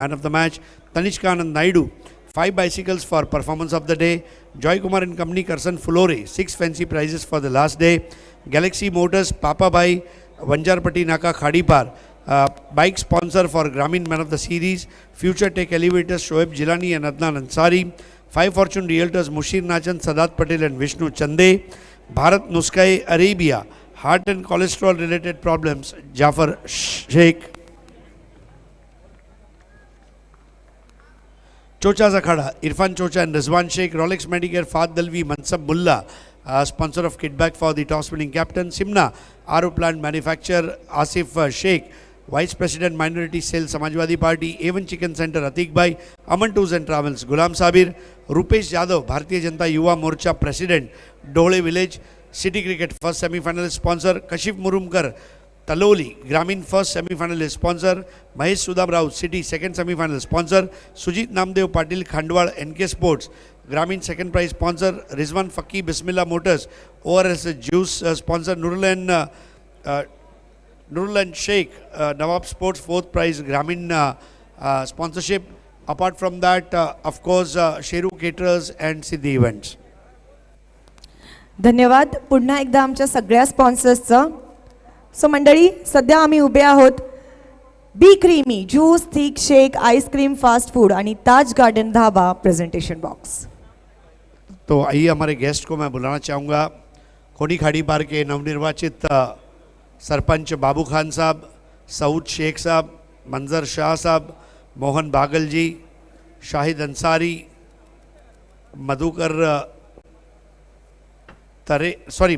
Man of the match, Tanishka Anand Naidu, 5 bicycles for performance of the day. Joy Kumar and Company, Karsan Fulore, 6 fancy prizes for the last day. Galaxy Motors, Papa Bhai, Vanjarpati Naka Khadipar, bike sponsor for Gramin Man of the Series. Future Tech Elevators, Shoaib Jilani and Adnan Ansari. 5 Fortune Realtors, Mushir Nachan, Sadat Patel and Vishnu Chande. Bharat Nuskai Arabia, heart and cholesterol related problems, Jafar Sheikh. Chocha's Akhada, Irfan Chocha and Rizwan Sheikh. Rolex Medicare, Fahd Dalvi, Mansab Mulla, sponsor of kitback for the toss winning captain. Simna, RO plant manufacturer, Asif Sheikh, Vice President Minority Sales, Samajwadi Party. A1 Chicken Center, Atik Bhai. Aman Tours and Travels, Gulam Sabir. Rupesh Yadav, Bharatiya Janata Yuva Morcha President, Dole Village. City Cricket, first semi-finalist sponsor. Kashif Murumkar, Taloli, Gramin first semi-finalist sponsor. Mahesh Sudam Rao, City second semi-final sponsor. Sujit Namdev Patil, Khandwal, NK Sports, Gramin second prize sponsor. Rizwan Fakki, Bismillah Motors, ORS Juice sponsor. Nurulan Sheikh, Nawab Sports fourth prize Gramin sponsorship. Apart from that, of course, Sheru Caterers and Siddhi Events. धन्यवाद पुन्हा एकदा आमच्या सगळ्या स्पॉन्सर्सचं. So मंडळी, सध्या आम्ही उभे आहोत बी क्रीमी ज्यूस, थिक शेक, आइसक्रीम, फास्ट फूड आणि ताज गार्डन धाबा प्रेजेंटेशन बॉक्स. तो आइए हमारे गेस्ट को मैं बुलाना चाहूँगा. खोनी खाड़ीपार के नवनिर्वाचित सरपंच बाबू खान साहब, सऊद शेख साहब, मंजर शाह साहब, मोहन बागल जी, शाहिद अंसारी,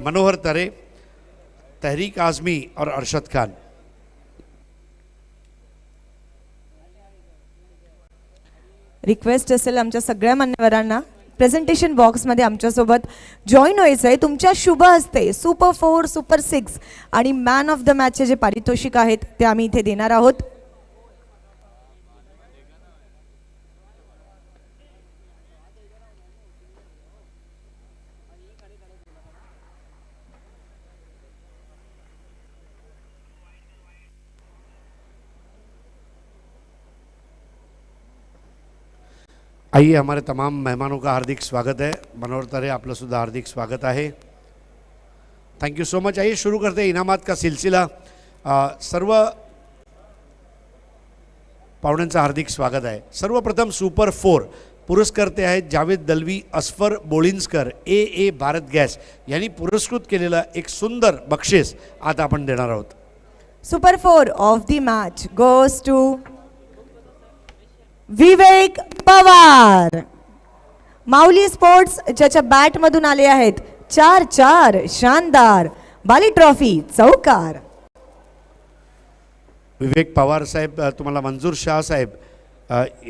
मनोहर तरे, तहरीक आज़मी और अरशद खान. रिक्वेस्ट असेल आमच्या सगळ्या मान्यवरांना प्रेझेंटेशन बॉक्समध्ये आमच्यासोबत जॉईन व्हायचं आहे. तुमच्या शुभ हस्ते सुपर 4, सुपर 6 आणि मॅन ऑफ द मॅचचे जे पारितोषिक आहेत ते आम्ही इथे देणार आहोत. आइए हमारे तमाम मेहमानों का हार्दिक स्वागत है. मनोहर तरे आपलं सुद्धा हार्दिक स्वागत आहे. Thank you so much. आइए शुरू करते हैं इनामात का सिलसिला. सर्व पाहुण्यांचं हार्दिक स्वागत आहे. सर्वप्रथम सुपर 4 पुरस्कर्ते आहेत जावेद दलवी, अस्फर बोळिंजकर, ए भारत गॅस यांनी पुरस्कृत केलेलं एक सुंदर बक्षीस आता आपण देणार आहोत. Super 4 of the match goes to Vivek Pawar. Mauli sports ज्याच्या बॅट मधून आले आहेत 4 शानदार बाली ट्रॉफी चौकार. विवेक पवार साहेब, तुम्हाला मंजूर शाह साहेब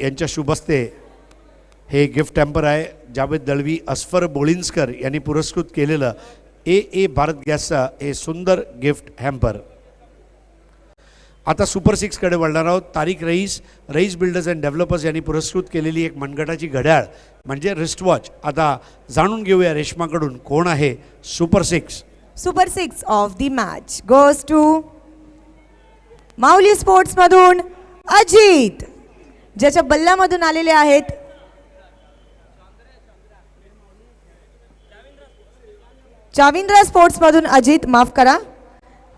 यांच्या शुभस्ते हे गिफ्ट हॅम्पर आहे. जावेद दळवी, अस्फर बोळिंजकर यांनी पुरस्कृत केलेलं ए भारत गॅसचा हे सुंदर गिफ्ट हॅम्पर. आता सुपर 6 कडे वळणार आहोत. तारिक रईस बिल्डर्स अँड डेव्हलपर्स यांनी पुरस्कृत केलेली एक मनगटाची घड्याळ म्हणजे रिस्ट वॉच. आता जाणून घेऊया रेश्माकडून कोण आहे super 6. Super 6 of the match goes to Mauli sports मधून अजित, ज्याच्या बल्ल्यामधून आलेले आहेत चाविंद्रा स्पोर्ट्स मधून अजित, माफ करा,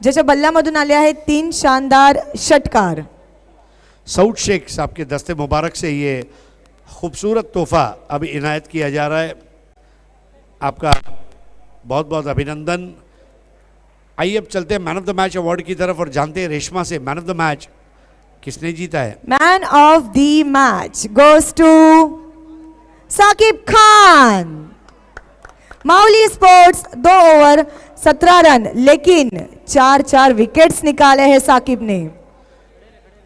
ज्याच्या बल्ल्यामधून आले आहेत 3 शानदार षटकार. सऊद शेख साहब के दस्ते मुबारक से ये खूबसूरत तोहफा अभी इनायत किया जा रहा है. आपका बहुत बहुत अभिनंदन. आइए अब चलते हैं man of the match award की तरफ और जानते हैं रेशमा से मैन ऑफ द मैच किसने जीता है. Man of the match goes to Saqib Khan. Mauli sports 2 over 17 run लेकिन 4 विकेट्स निकाले हैं साकिब ने.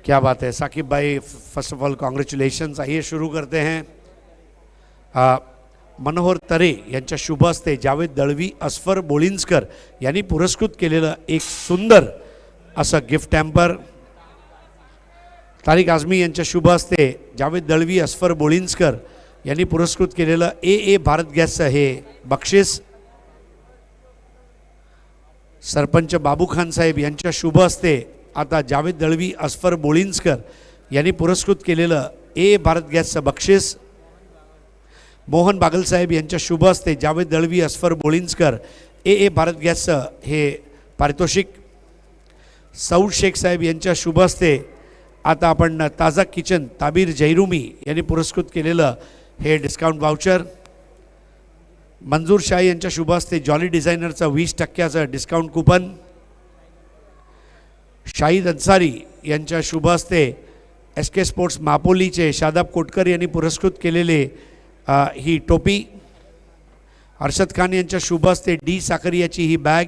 क्या बात है साकिब भाई, फर्स्ट ऑफ ऑल कॉन्ग्रेचुलेशन्स. आइए शुरू करते हैं. मनोहर तरे यांच्या शुभ हस्ते जावेद दळवी, अस्फर बोळिंजकर यांनी पुरस्कृत केलेलं एक सुंदर असं गिफ्ट हॅम्पर. तारिक आझमी यांच्या शुभ हस्ते जावेद दळवी, अस्फर बोळिंजकर यांनी पुरस्कृत केलेलं ए भारत गॅसचं हे बक्षीस. सरपंच बाबू खान साहेब यांच्या शुभ हस्ते आता जावेद दळवी, अस्फर बोळिंजकर यांनी पुरस्कृत केलेलं ए भारत गॅसचं बक्षीस मोहन बागलसाहेब यांच्या शुभ हस्ते जावेद दळवी अस्फर बोळिंजकर ए भारत गॅसचं हे पारितोषिक सौद शेख साहेब यांच्या शुभ हस्ते आता आपण ताजा किचन ताबीर जैरुमी यांनी पुरस्कृत केलेलं हे डिस्काउंट वाउचर मंजूर शाह यांच्या शुभ हस्ते जॉली डिझायनरचं 20% डिस्काउंट कुपन शाहिद अन्सारी यांच्या शुभ हस्ते SK स्पोर्ट्स मापोलीचे शादाब कोटकर यांनी पुरस्कृत केलेले ही टोपी अर्शद खान यांच्या शुभ हस्ते डी साकरियाची ही बॅग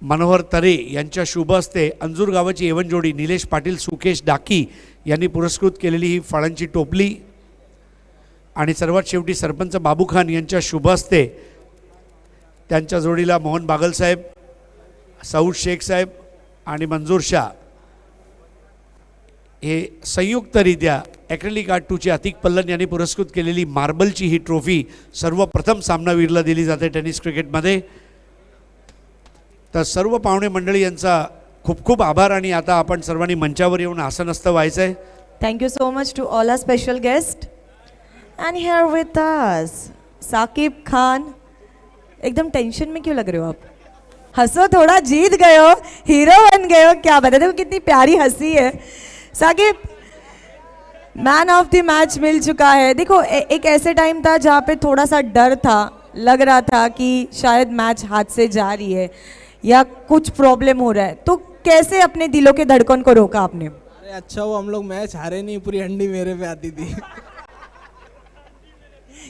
मनोहर तरे यांच्या शुभ हस्ते अंजूर गावाची एवन जोडी निलेश पाटील सुकेश डाकी यांनी पुरस्कृत केलेली ही फळांची टोपली आणि सर्वात शेवटी सरपंच बाबू खान यांच्या शुभ हस्ते त्यांच्या जोडीला मोहन बागलसाहेब सौद शेख साहेब आणि मंजूर शाह हे संयुक्तरित्या ॲक्रेलिक आर्ट 2चे अतिक पल्लन यांनी पुरस्कृत केलेली मार्बलची ही ट्रॉफी सर्वप्रथम सामनावीरला दिली जाते टेनिस क्रिकेटमध्ये. तर सर्व पाहुणे मंडळी यांचा खूप खूप आभार आणि आता आपण सर्वांनी मंचावर येऊन आसनस्थ व्हायचं आहे. Thank you so much to all our special guest and here with us Saqib Khan. एकदम टेंशन में क्यों लग रहे हो आप? हंसो थोड़ा, जीत गए हो, हीरो बन गए हो, क्या बता दो कितनी प्यारी हंसी है. Saqib man of the match मिल चुका है. देखो एक ऐसे टाइम था जहाँ पे थोड़ा सा डर था, लग रहा था कि शायद मैच हाथ से जा रही है या कुछ प्रॉब्लम हो रहा है, तो कैसे अपने दिलों के धड़कन को रोका आपने? अरे अच्छा वो हम लोग मैच हारे नहीं, पूरी हंडी मेरे पे आती थी.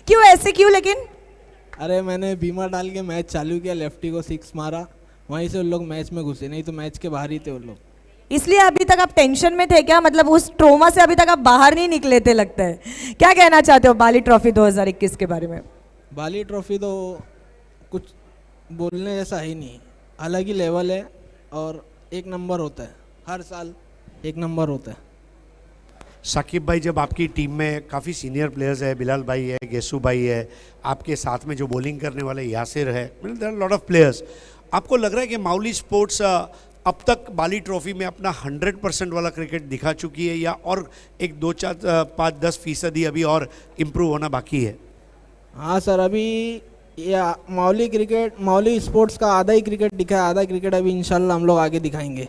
क्यों ऐसे क्यों? लेकिन अरे मैंने बीमा डाल के मैच चालू किया, लेफ्टी को 6 मारा, वहीं से उन लोग मैच में घुसे, नहीं तो मैच के बाहर ही थे उन लोग. इसलिए अभी तक आप टेंशन में थे क्या? मतलब उस ट्रोमा से अभी तक आप बाहर नहीं निकले थे लगता है. क्या कहना चाहते हो बाली ट्रॉफी 2021 के बारे में? बाली ट्रॉफी तो कुछ बोलने जैसा है ही नहीं, अलग ही लेवल है और एक नंबर होता है, हर साल एक नंबर होता है. साकिब भाई, जब आपकी टीम में काफ़ी सीनियर प्लेयर्स है, बिलाल भाई है, गेसू भाई है, आपके साथ में जो बॉलिंग करने वाले यासिर है, there are lot of players, आपको लग रहा है कि माउली स्पोर्ट्स अब तक बाली ट्रॉफी में अपना 100% वाला क्रिकेट दिखा चुकी है या और एक 2-4-5-10% अभी और इम्प्रूव होना बाकी है? हाँ सर, अभी या माउली स्पोर्ट्स का आधा ही क्रिकेट दिखा है, आधा क्रिकेट अभी इंशाल्लाह हम लोग आगे दिखाएंगे.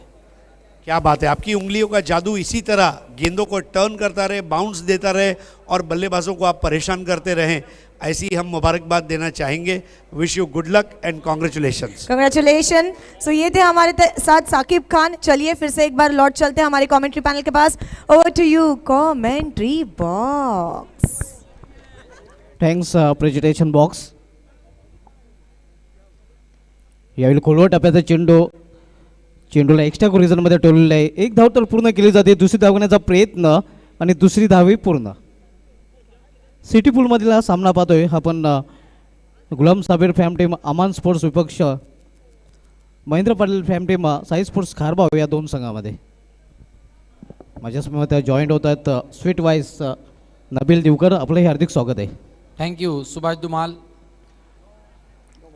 क्या बात है, आपकी उंगलियों का जादू इसी तरह गेंदों को टर्न करता रहे, बाउंस देता रहे और बल्लेबाजों को आप परेशान करते रहें, ऐसी हम मुबारकबाद देना चाहेंगे. Wish you good luck end congratulations. Congratulation. So ये थे हमारे साथ साकिब खान. चलिए फिर से एक बार लौट चलते हैं हमारे कमेंट्री पैनल के पास. Over to you commentary box. Thanks presentation box. यावेळी खोलवर टप्प्याचा चेंडूला एक्स्ट्रा कोरिजनमध्ये ठेवलेलं आहे. एक धाव तर पूर्ण केली जाते, दुसरी धाव घेण्याचा प्रयत्न आणि दुसरी धावही पूर्ण. सिटी पूलमधील हा सामना पाहतोय आपण. Ghulam Sabir fam team Aman sports विपक्ष Mahendra Patil fam team Sai sports Kharbav या दोन संघामध्ये. माझ्यासमोर जॉईंट होत आहेत स्वीट वाईस नबील दिवकर. आपलंही हार्दिक स्वागत आहे. थँक्यू. सुभाष धुमाल.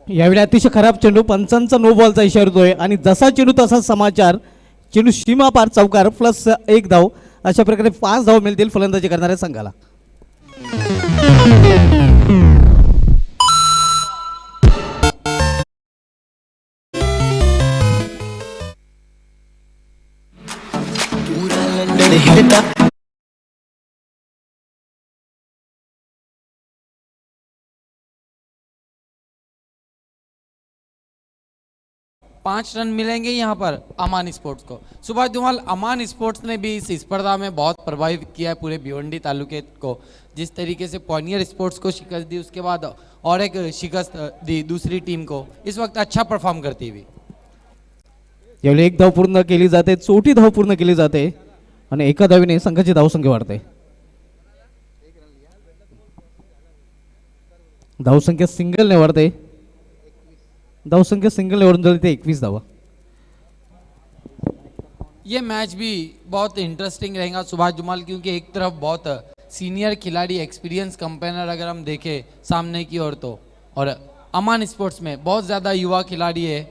यावेळी अतिशय खराब चेंडू, पंचांचा नो बॉलचा इशारा होतोय आणि जसा चेंडू तसा समाचार. चेंडू सीमा पार चौकार प्लस 1 धाव, अशा प्रकारे 5 धाव मिळतील फलंदाजी करणाऱ्या संघाला. पाँच रन मिलेंगे यहाँ पर अमान स्पोर्ट्स को. सुभाष धुमाल, अमान स्पोर्ट्स ने भी इस स्पर्धा में बहुत प्रभावित किया है पूरे भिवंडी तालुके को. जिस तरीके से पॉनियर स्पोर्ट्स को शिकस्त दी, उसके बाद और एक शिकस्त दी दूसरी टीम को, इस वक्त अच्छा परफॉर्म करती हुई. यावेळी 1 धाव पूर्ण केली जाते, 4 धाव पूर्ण केली जाते आणि एका धावीने संघाची धावसंख्या वाढते. धावसंख्या सिंगलने वाढते. धावसंख्या सिंगल वरून झाली ते 21 धावा. ये मैच भी बहुत इंटरेस्टिंग रहेगा सुभाष धुमाल, क्योंकि एक तरफ बहुत सीनियर खिलाड़ी, एक्सपीरियंस कंपेनर अगर हम देखें सामने की ओर तो, और अमान स्पोर्ट्स में बहुत ज़्यादा युवा खिलाड़ी है.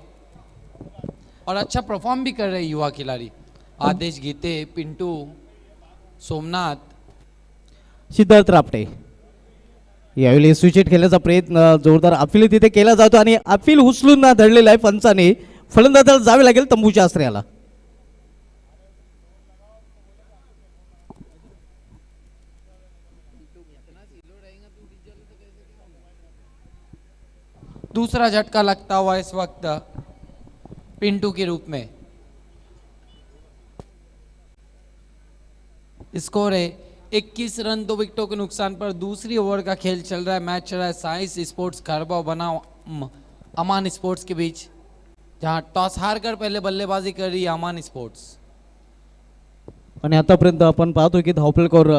और अच्छा परफॉर्म भी कर रहे युवा खिलाड़ी आदेश गीते, पिंटू, सोमनाथ. सिद्धार्थ रापटे यावेळी स्विचेट खेळण्याचा प्रयत्न जोरदार अपील तिथे केला जातो आणि अपील उचलून ना धरलेला आहे पंचाने. फलंदाजाला जावे लागेल तंबूच्या आश्रयाला. दूसरा झटका लगता हुआ इस वक्त पिंटू के रूप में. स्कोर है 21 रन 2 विकेटों के नुकसान पर. दूसरी ओवर का खेल चल रहा है. मैच चल रहा है साइंस स्पोर्ट्स खरबा बनाम अमान स्पोर्ट्स के बीच, जहां टॉस हारकर पहले बल्लेबाजी कर रही है अमान स्पोर्ट्स. आणि आतापर्यंत आपण पाहतोय की धावफलकावर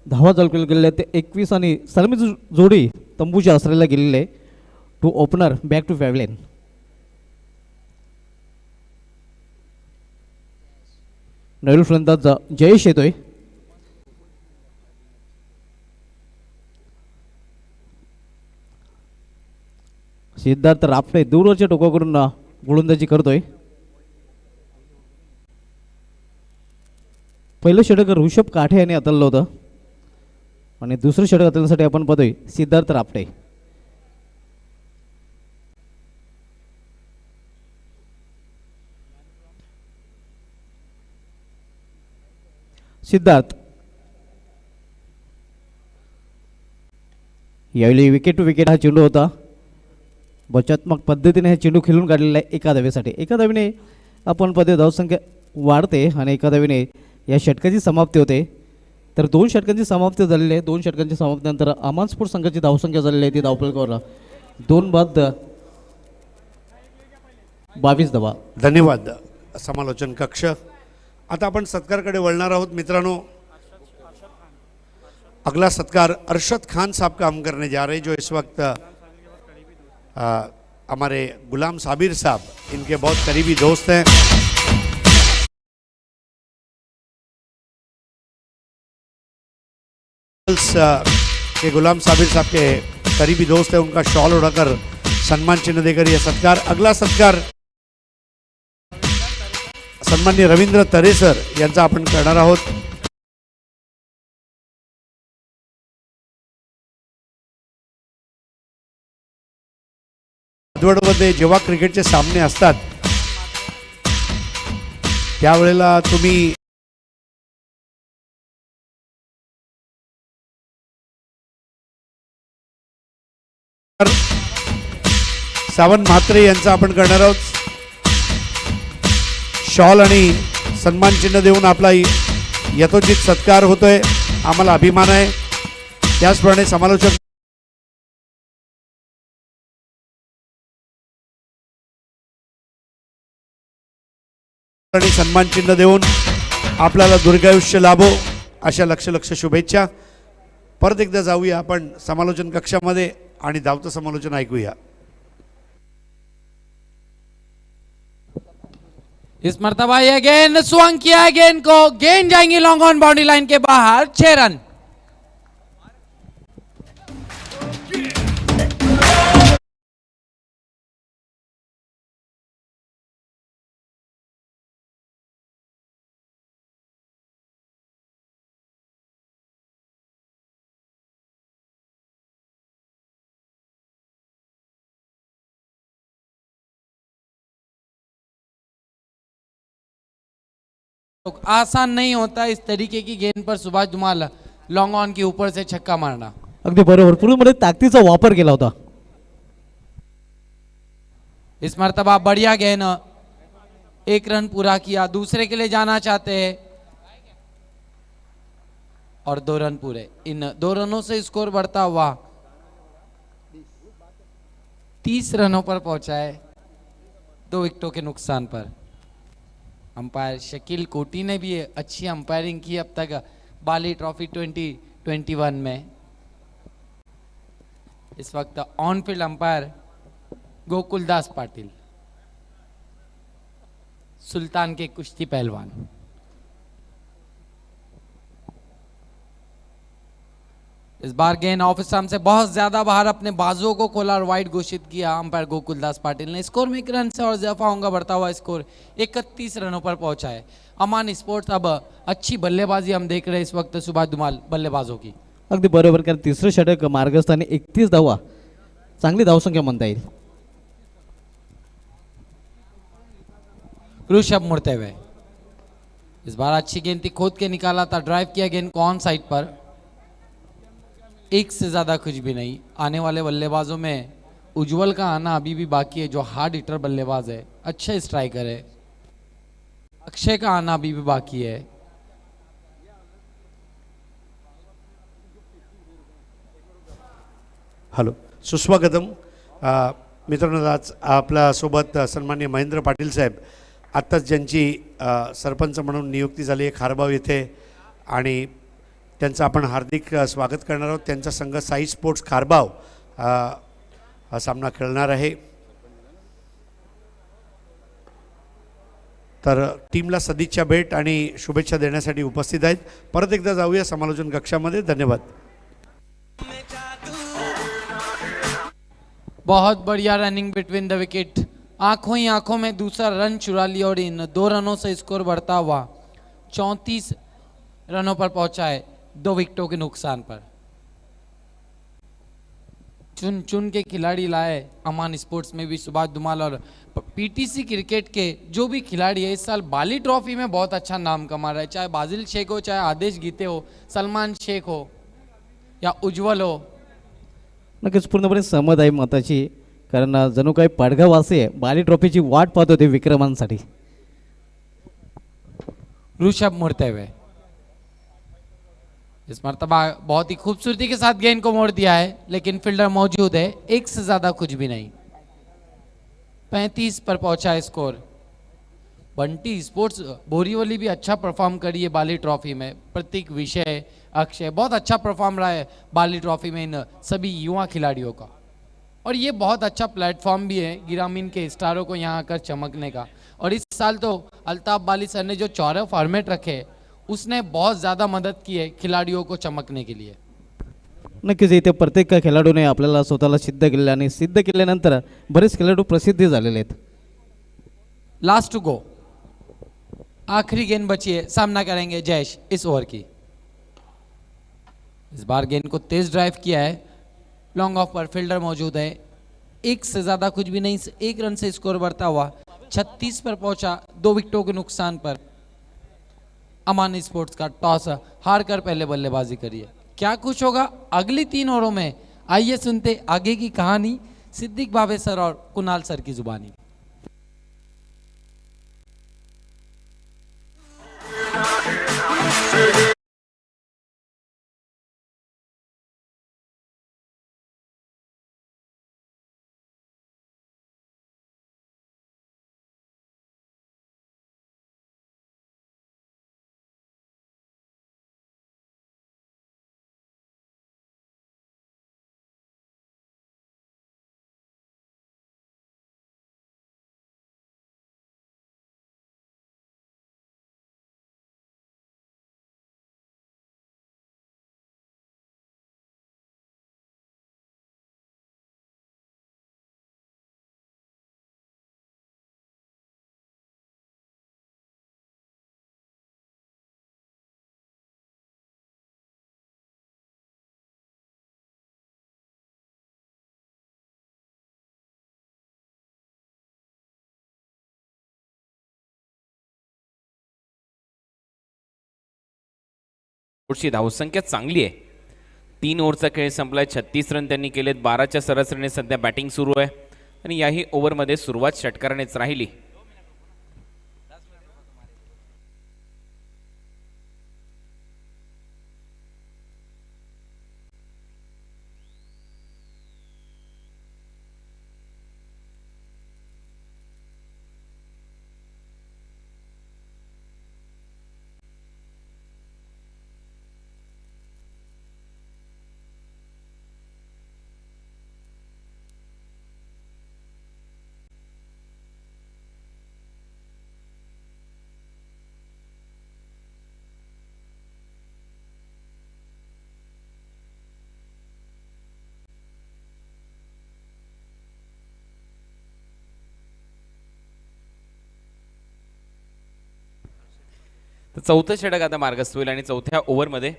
धावा जलकल गेलेल्या ते 21 आणि सलामी जोडी तंबूच्या आश्रयाला गेलेले. Two opener back to pavilion. नवीन फलंदाज जयेश येतोय. सिद्धार्थ रापटे दूरवरच्या टोकाकडून गोलंदाजी करतोय. पहिलं षटक ऋषभ काठे यांनी हाताळलं होतं आणि दुसरं षटक हाताळण्यासाठी आपण पाहतोय सिद्धार्थ रापटे. सिद्धार्थ यावेळी विकेट टू विकेट हा चेंडू होता. बचात्मक पद्धतीने हे चेंडू खेळून काढलेला आहे एका धावेसाठी. एका धावेने आपण पदे धावसंख्या वाढते आणि एका धावेने या षटकाची समाप्ती होते. तर 2 षटकांची समाप्ती झालेली आहे. 2 षटकांची समाप्तीनंतर अमान स्पोर्ट्स संघाची धावसंख्या झालेली आहे ती धावफलकावर 2 बाद 22 धावा. धन्यवाद समालोचन कक्ष. आता आपण सत्कारकडे वळणार आहोत मित्रांनो. अगला सत्कार अरशद खान साहब का हम करने जा रहे हैं, जो इस वक्त हमारे गुलाम साबिर साहब इनके बहुत करीबी दोस्त हैं. के गुलाम साबिर साहब के करीबी दोस्त हैं, उनका शॉल उड़ाकर सम्मान चिन्ह देकर यह सत्कार. अगला सत्कार सन्माननीय रवींद्र तरेसर यांचा आपण करणार आहोत. मध्ये जेव्हा क्रिकेटचे सामने असतात त्यावेळेला तुम्ही सावंत म्हात्रे यांचा आपण करणार आहोत. शॉल आणि सन्मान चिन्ह देऊन आपला यथोचित सत्कार होतोय, आम्हाला अभिमान आहे. त्याचप्रमाणे समालोचक आणि सन्मान चिन्ह देऊन आपल्याला दीर्घायुष्य लाभो अशा लक्ष शुभेच्छा. परत एकदा जाऊया आपण समालोचन कक्षामध्ये आणि धावतं समालोचन ऐकूया. इस मर्तबा ये गेंद स्वंग किया है, गेंद को गेंद जाएंगी लॉन्ग ऑन बाउंड्री लाइन के बाहर. 6 रन. आसान नहीं होता इस तरीके की गेंद पर सुभाष धुमाल लॉन्ग ऑन के ऊपर से छक्का मारना. अगदी बरोबर. पूर्वीमध्ये ताकदीचा वापर केला होता. इस मर्तबा बढ़िया गेंद, 1 रन पूरा किया. दूसरे के लिए जाना चाहते हैं और 2 रन पूरे. इन 2 रनों से स्कोर बढ़ता हुआ 30 रनों पर पहुंचा है 2 विकेटों के नुकसान पर. अंपायर शकील कोटी ने भी अच्छी अंपायरिंग की अब तक बाली ट्रॉफी 2021 में. इस वक्त on field umpire Gokuldas Patil, Sultan के कुश्ती पहलवान. इस बार गेंद ऑफ स्टंप से बहुत ज्यादा बाहर अपने बाजुओं को खोला और वाइड घोषित किया अंपायर गोकुल दास पाटिल ने। स्कोर में 1 रन से और इजाफा होगा, बढ़ता हुआ स्कोर 31 रनों पर पहुंचा है। अमान स्पोर्ट्स अब अच्छी बल्लेबाजी हम देख रहे हैं इस वक्त सुभाष धुमाल बल्लेबाजों की। अगदी बरोबर, कारण तिसरं षटक मार्गस्थानी 31 धावा, चांगली धावसंख्या म्हणता येईल. ऋषभ मुड़ते हुए इस बार अच्छी गेंद थी, खोद के निकाला था, ड्राइव किया गेंद को ऑन साइड पर। एक से ज्यादा कुछ भी नहीं। आने वाले बल्लेबाजों में उज्जवल का आना अभी भी बाकी है, जो हार्ड हिटर बल्लेबाज है, अच्छा स्ट्राइकर है। अक्षय का आना अभी भी बाकी है। हॅलो, सुस्वागतम. मित्रांनो, आज आपल्यासोबत सन्माननीय महेंद्र पाटील साहेब, आत्ताच ज्यांची सरपंच म्हणून नियुक्ती झाली आहे खारबाव येथे, आणि त्यांचं आपण हार्दिक स्वागत करणार आहोत. त्यांचा संघ साई स्पोर्ट्स खारबाव हा सामना खेळणार आहे. तर टीमला सदिच्छा भेट आणि शुभेच्छा देण्यासाठी उपस्थित आहेत. परत एकदा जाऊया समालोचन कक्षामध्ये. धन्यवाद. बहुत बढ़िया रनिंग बिटवीन द विकेट, आंखों ही आंखों में दूसरा रन चुरा लिया और इन 2 रनों से स्कोर बढ़ता हुआ 34 रनों पर पहुंचा है, 2 विकेटों के नुकसान पर। चुन चुन के खिलाड़ी लाए अमान स्पोर्ट्स में भी सुभाष धुमाल, और पीटीसी क्रिकेट के जो भी खिलाड़ी है इस साल बाली ट्रॉफी में बहुत अच्छा नाम कमा रहे हैं, चाहे बाजिल शेख हो, चाहे आदेश गीते हो, सलमान शेख हो या उज्ज्वल हो. नक्कीच पूर्णपणे सहमत आहे मताची, कारण जणू काही पाडगाववासी आहे, बाली ट्रॉफीची वाट पाहत होते विक्रमांसाठी. ऋषभ मुड़ते हुए इस मर्तबा बहुत ही खूबसूरती के साथ गेंद को मोड़ दिया है, लेकिन फील्डर मौजूद है, एक से ज्यादा कुछ भी नहीं. 35 पर पहुंचा है स्कोर. बंटी स्पोर्ट्स बोरीवली भी अच्छा परफॉर्म करी है बाली ट्रॉफी में. प्रतीक, विषय, अक्षय बहुत अच्छा परफॉर्म रहा है बाली ट्रॉफी में इन सभी युवा खिलाड़ियों का, और ये बहुत अच्छा प्लेटफॉर्म भी है ग्रामीण के स्टारों को यहाँ आकर चमकने का. और इस साल तो अल्ताफ बाली सर ने जो 4 फॉर्मेट रखे उसने बहुत ज़्यादा मदद की है खिलाड़ियों को चमकने के लिए. नक्कीच इथे प्रत्येक खेळाडूने आपल्याला स्वतःला सिद्ध केले, आणि सिद्ध केल्यानंतर बरेच खेळाडू प्रसिद्ध झालेले आहेत. लास्ट टू गो, आखिरी गेंद बची है, सामना करेंगे जयेश इस ओवर की. इस बार गेंद को तेज ड्राइव किया है, लॉन्ग ऑफ पर फील्डर मौजूद है, एक से ज्यादा कुछ भी नहीं. 1 रन से स्कोर बढ़ता हुआ 36 पर पहुंचा, 2 विकेटों के नुकसान पर. अमान स्पोर्ट्स का टॉस हार कर पहले बल्लेबाजी करी है. क्या कुछ होगा अगली 3 ओवरों में, आइए सुनते आगे की कहानी सिद्दीक भावे सर और कुणाल सर की जुबानी. ची धावसंख्या चांगली आहे. 3 ओव्हरचा खेळ संपलाय, 36 रन त्यांनी केलेत. 12च्या सरासरीने सध्या बॅटिंग सुरू आहे, आणि याही ओव्हरमध्ये सुरुवात षटकारानेच राहिली. तर चौथं षटक आता मार्गस्थ होईल आणि चौथ्या ओव्हरमध्ये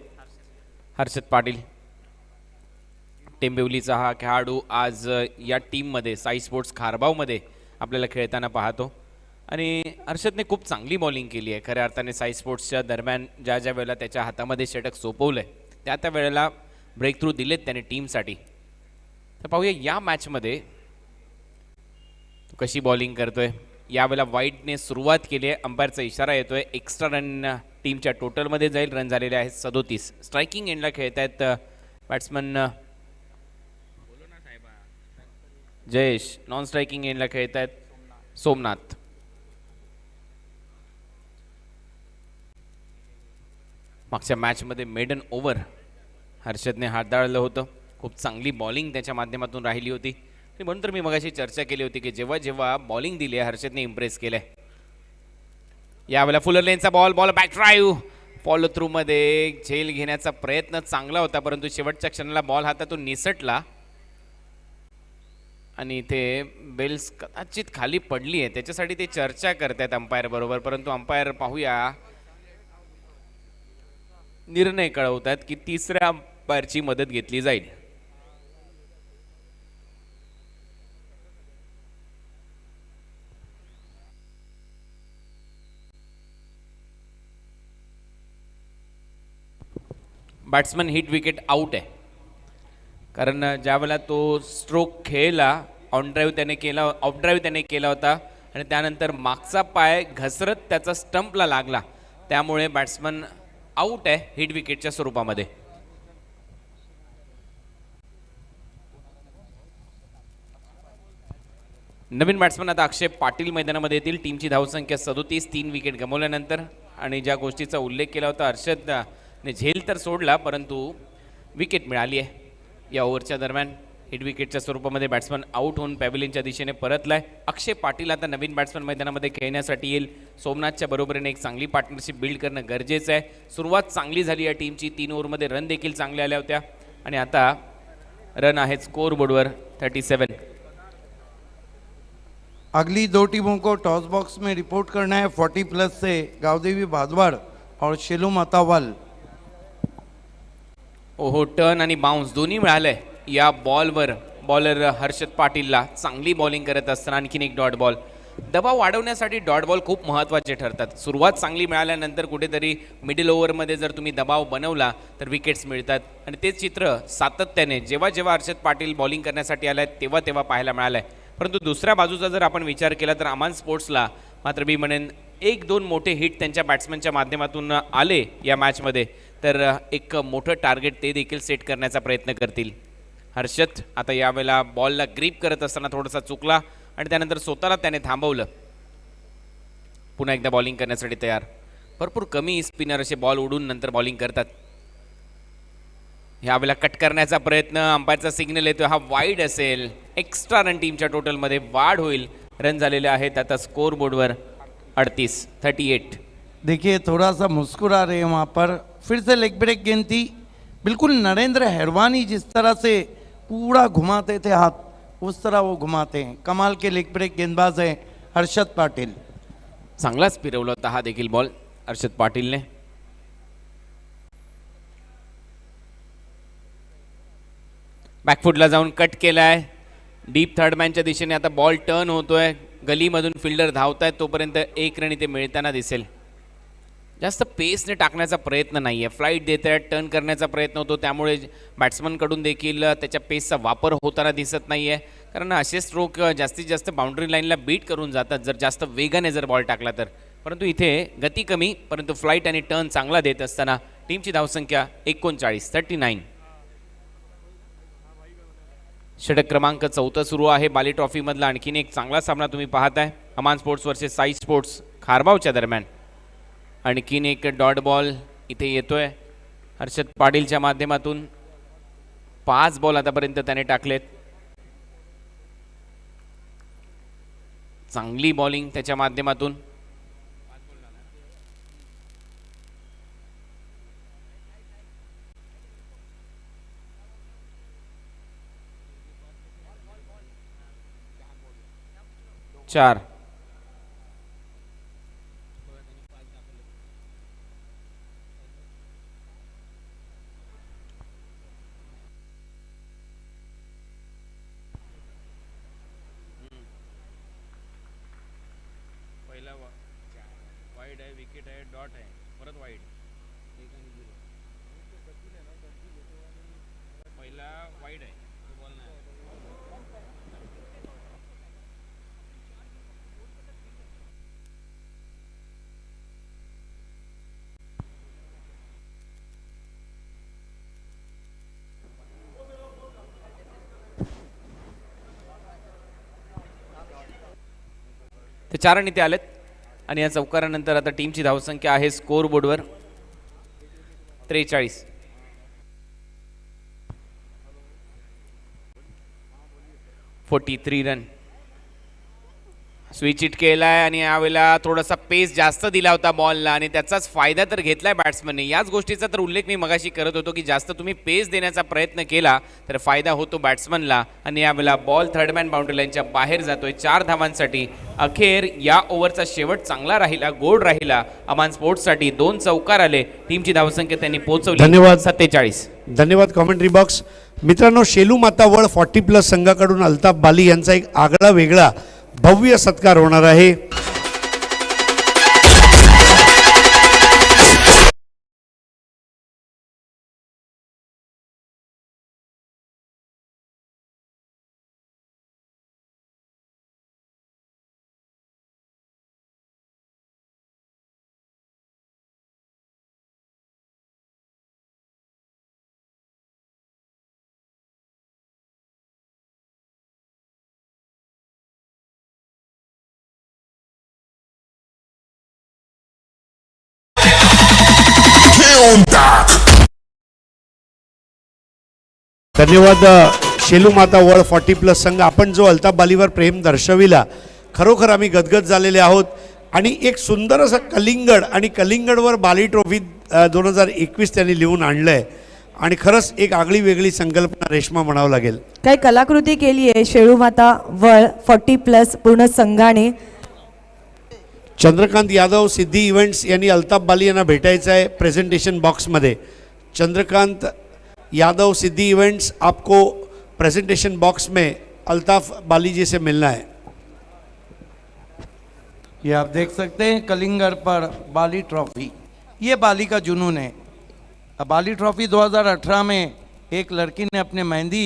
हर्षद पाटील टेंबिवलीचा हा खेळाडू आज या टीममध्ये साई स्पोर्ट्स खारबावमध्ये आपल्याला खेळताना पाहतो आणि हर्षदने खूप चांगली बॉलिंग केली आहे. खऱ्या अर्थाने साई स्पोर्ट्सच्या दरम्यान ज्या ज्या वेळेला त्याच्या हातामध्ये षटक सोपवलं आहे त्या त्या वेळेला ब्रेक थ्रू दिलेत त्याने टीमसाठी. तर पाहूया या मॅचमध्ये तो कशी बॉलिंग करतोय. यावेळेला वाईटने सुरुवात केली आहे. अंपायरचा इशारा येतोय. एक्स्ट्रा रन टीमच्या टोटलमध्ये जाईल. रन झालेले आहेत 37. स्ट्रायकिंग एंडला खेळत आहेत बॅट्समन जयेश. नॉन स्ट्रायकिंग एंडला खेळत आहेत सोमनाथ. मागच्या मॅचमध्ये मेडन ओव्हर हर्षदने हाताळलं होतं. खूप चांगली बॉलिंग त्याच्या माध्यमातून राहिली होती. म्हणून तर मी मगाशी चर्चा केली होती की जेव्हा जेव्हा बॉलिंग दिली आहे हर्षदने इम्प्रेस केलंय. यावेळेला फुलर लेनचा ball back drive follow through मध्ये झेल घेण्याचा प्रयत्न चांगला होता परंतु शेवटच्या क्षणाला बॉल हातातून निसटला आणि इथे बेल्स कदाचित खाली पडली आहे त्याच्यासाठी ते चर्चा करतायत अंपायर बरोबर. परंतु अंपायर पाहूया निर्णय कळवतात की तिसऱ्या अंपायरची मदत घेतली जाईल. बॅट्समन हिट विकेट आउट आहे कारण ज्यावेळेला तो स्ट्रोक खेळला ऑन ड्राईव्ह त्याने केला ऑफ ड्राईव्ह त्याने केला होता आणि त्यानंतर मागचा पाय घसरत त्याचा स्टंपला लागला त्यामुळे बॅट्समन आउट आहे हिट विकेटच्या स्वरूपामध्ये. नवीन बॅट्समन आता अक्षय पाटील मैदानामध्ये येतील. टीमची धावसंख्या 37. 3 विकेट गमावल्यानंतर आणि ज्या गोष्टीचा उल्लेख केला होता हर्षदने झेल तर सोडला परंतु विकेट मिळाली आहे या ओव्हरच्या दरम्यान. हिट विकेटच्या स्वरूपामध्ये बॅट्समन आउट होऊन पॅव्हिलियनच्या दिशेने परतलाय. अक्षय पाटील आता नवीन बॅट्समन मैदानामध्ये खेळण्यासाठी येईल. सोमनाथच्या बरोबरीने एक चांगली पार्टनरशिप बिल्ड करणं गरजेचं आहे. सुरुवात चांगली झाली या टीमची. 3 ओव्हरमध्ये रन देखील चांगले आल्या होत्या आणि आता रन आहेत स्कोर बोर्डवर 37. अगली 2 टीमों को टॉस बॉक्स में रिपोर्ट करना है 40 प्लस से गावदेवी भादवाड़ और शेलू मातावाल. ओहो टर्न आणि बाउन्स दोन्ही मिळालंय या बॉलवर. बॉलर हर्षद पाटीलला चांगली बॉलिंग करत असताना आणखीन एक डॉट बॉल. दबाव वाढवण्यासाठी डॉट बॉल खूप महत्त्वाचे ठरतात. सुरुवात चांगली मिळाल्यानंतर कुठेतरी मिडल ओव्हरमध्ये जर तुम्ही दबाव बनवला तर विकेट्स मिळतात आणि तेच चित्र सातत्याने जेव्हा जेव्हा हर्षद पाटील बॉलिंग करण्यासाठी आलाय तेव्हा तेव्हा पाहायला मिळालंय. परंतु दुसऱ्या बाजूचा जर आपण विचार केला तर अमान स्पोर्ट्सला मात्र मी म्हणेन 1-2 मोठे हिट त्यांच्या बॅट्समनच्या माध्यमातून आले या मॅचमध्ये तर एक मोठं टार्गेट ते देखील सेट करण्याचा प्रयत्न करतील. हर्षद आता यावेळेला बॉलला ग्रीप करत असताना थोडासा चुकला आणि त्यानंतर स्वतःला त्याने थांबवलं. पुन्हा एकदा बॉलिंग करण्यासाठी तयार. भरपूर कमी स्पिनर असे बॉल उडून नंतर बॉलिंग करतात. यावेळेला कट करण्याचा प्रयत्न. अंपायरचा सिग्नल येतो हा वाईड असेल. एक्स्ट्रा रन टीमच्या टोटलमध्ये वाढ होईल. रन झालेले आहेत आता स्कोर बोर्डवर 38. देखिए थोड़ा सा मुस्कुरा रहे हैं वहाँ पर. फिर से लेग ब्रेक गेंद थी. बिल्कुल नरेंद्र हैरवानी जिस तरह से पूरा घुमाते थे हाथ उस तरह वो घुमाते हैं. कमाल के लेग ब्रेक गेंदबाज है हर्षद पाटिल. चांगलाच फिरवला होता हा देखील बॉल हर्षद पाटीलने. बॅकफुटला जाऊन कट केलाय. डीप थर्ड मॅनच्या दिशेने आता बॉल टर्न होतोय. गलीमधून फिल्डर धावतायत तोपर्यंत एक रन इथे मिळताना दिसेल. जास्त पेसने टाकण्याचा प्रयत्न नाही आहे. फ्लाईट देत आहेत. टर्न करण्याचा प्रयत्न होतो त्यामुळे बॅट्समनकडून देखील त्याच्या पेसचा वापर होताना दिसत नाही आहे कारण असे स्ट्रोक जास्तीत जास्त बाउंड्री लाईनला बीट करून जातात जर जास्त वेगाने जर बॉल टाकला तर. परंतु इथे गती कमी परंतु फ्लाईट आणि टर्न चांगला देत असताना टीमची धावसंख्या 39. षटक क्रमांक 14 सुरू आहे. बाली ट्रॉफीमधला आणखीन एक चांगला सामना तुम्ही पाहताय. अमान स्पोर्ट्स वर्सेस साई स्पोर्ट्स खारबावच्या दरम्यान. आणखीन एक डॉट बॉल इथे येतोय हर्षद पाटीलच्या माध्यमातून. 5 बॉल आतापर्यंत त्याने टाकलेत. चांगली बॉलिंग त्याच्या माध्यमातून. चार विकेट आहे डॉट आहे परत वाईड पहिला वाईड आहे तो बॉल नाही ते 4 रन इथे आलेत आणि या चौकारानंतर आता टीमची धावसंख्या आहे स्कोर बोर्डवर 43. रन स्विच इट केलाय आणि यावेळेला थोडासा पेस जास्त दिला होता बॉलला आणि त्याचाच फायदा तर घेतलाय बॅट्समनने. याच गोष्टीचा तर उल्लेख मी मगाशी करत होतो की जास्त तुम्ही पेस देण्याचा प्रयत्न केला तर फायदा होतो बॅट्समनला आणि यावेळेला बॉल थर्डमॅन बाउंड्री लाईनच्या बाहेर जातोय 4 धावांसाठी. अखेर या ओव्हरचा शेवट चांगला राहिला, गोड राहिला अमान स्पोर्ट्ससाठी. 2 चौकार आले, टीमची धावसंख्या त्यांनी पोहोचवली. धन्यवाद. 47. धन्यवाद कॉमेंट्री बॉक्स. मित्रांनो, शेलू मातावळ 40+ संघाकडून अल्ताफ बाली यांचा एक आगळा वेगळा भव्य सत्कार होणार आहे. धन्यवाद शेलू माता वर्ल्ड 40+ संघ. आपण जो अल्ताफ बालीवर प्रेम दर्शविला, खरोखर आम्ही गदगद झालेले आहोत. आणि एक सुंदर असं कलिंगड आणि कलिंगडवर बाली ट्रॉफी 2021 त्यांनी लिहून आणलं आहे. आणि खरंच एक आगळी वेगळी संकल्पना रेश्मा म्हणावं लागेल. काही कलाकृती केली आहे शेळू माता वर्ल्ड 40+ पूर्ण संघाने. चंद्रकांत यादव सिद्धी इव्हेंट्स यांनी अल्ताफ बाली यांना भेटायचं आहे प्रेझेंटेशन बॉक्समध्ये. चंद्रकांत यादव सिद्धी इवेंट्स, आपको प्रेजेंटेशन बॉक्स में अल्ताफ बाली जी से मिलना है. ये आप देख सकते हैं कलिंगर पर बाली ट्रॉफी. ये बाली का जुनून है. बाली ट्रॉफी 2018 में एक लड़की ने अपने मेहंदी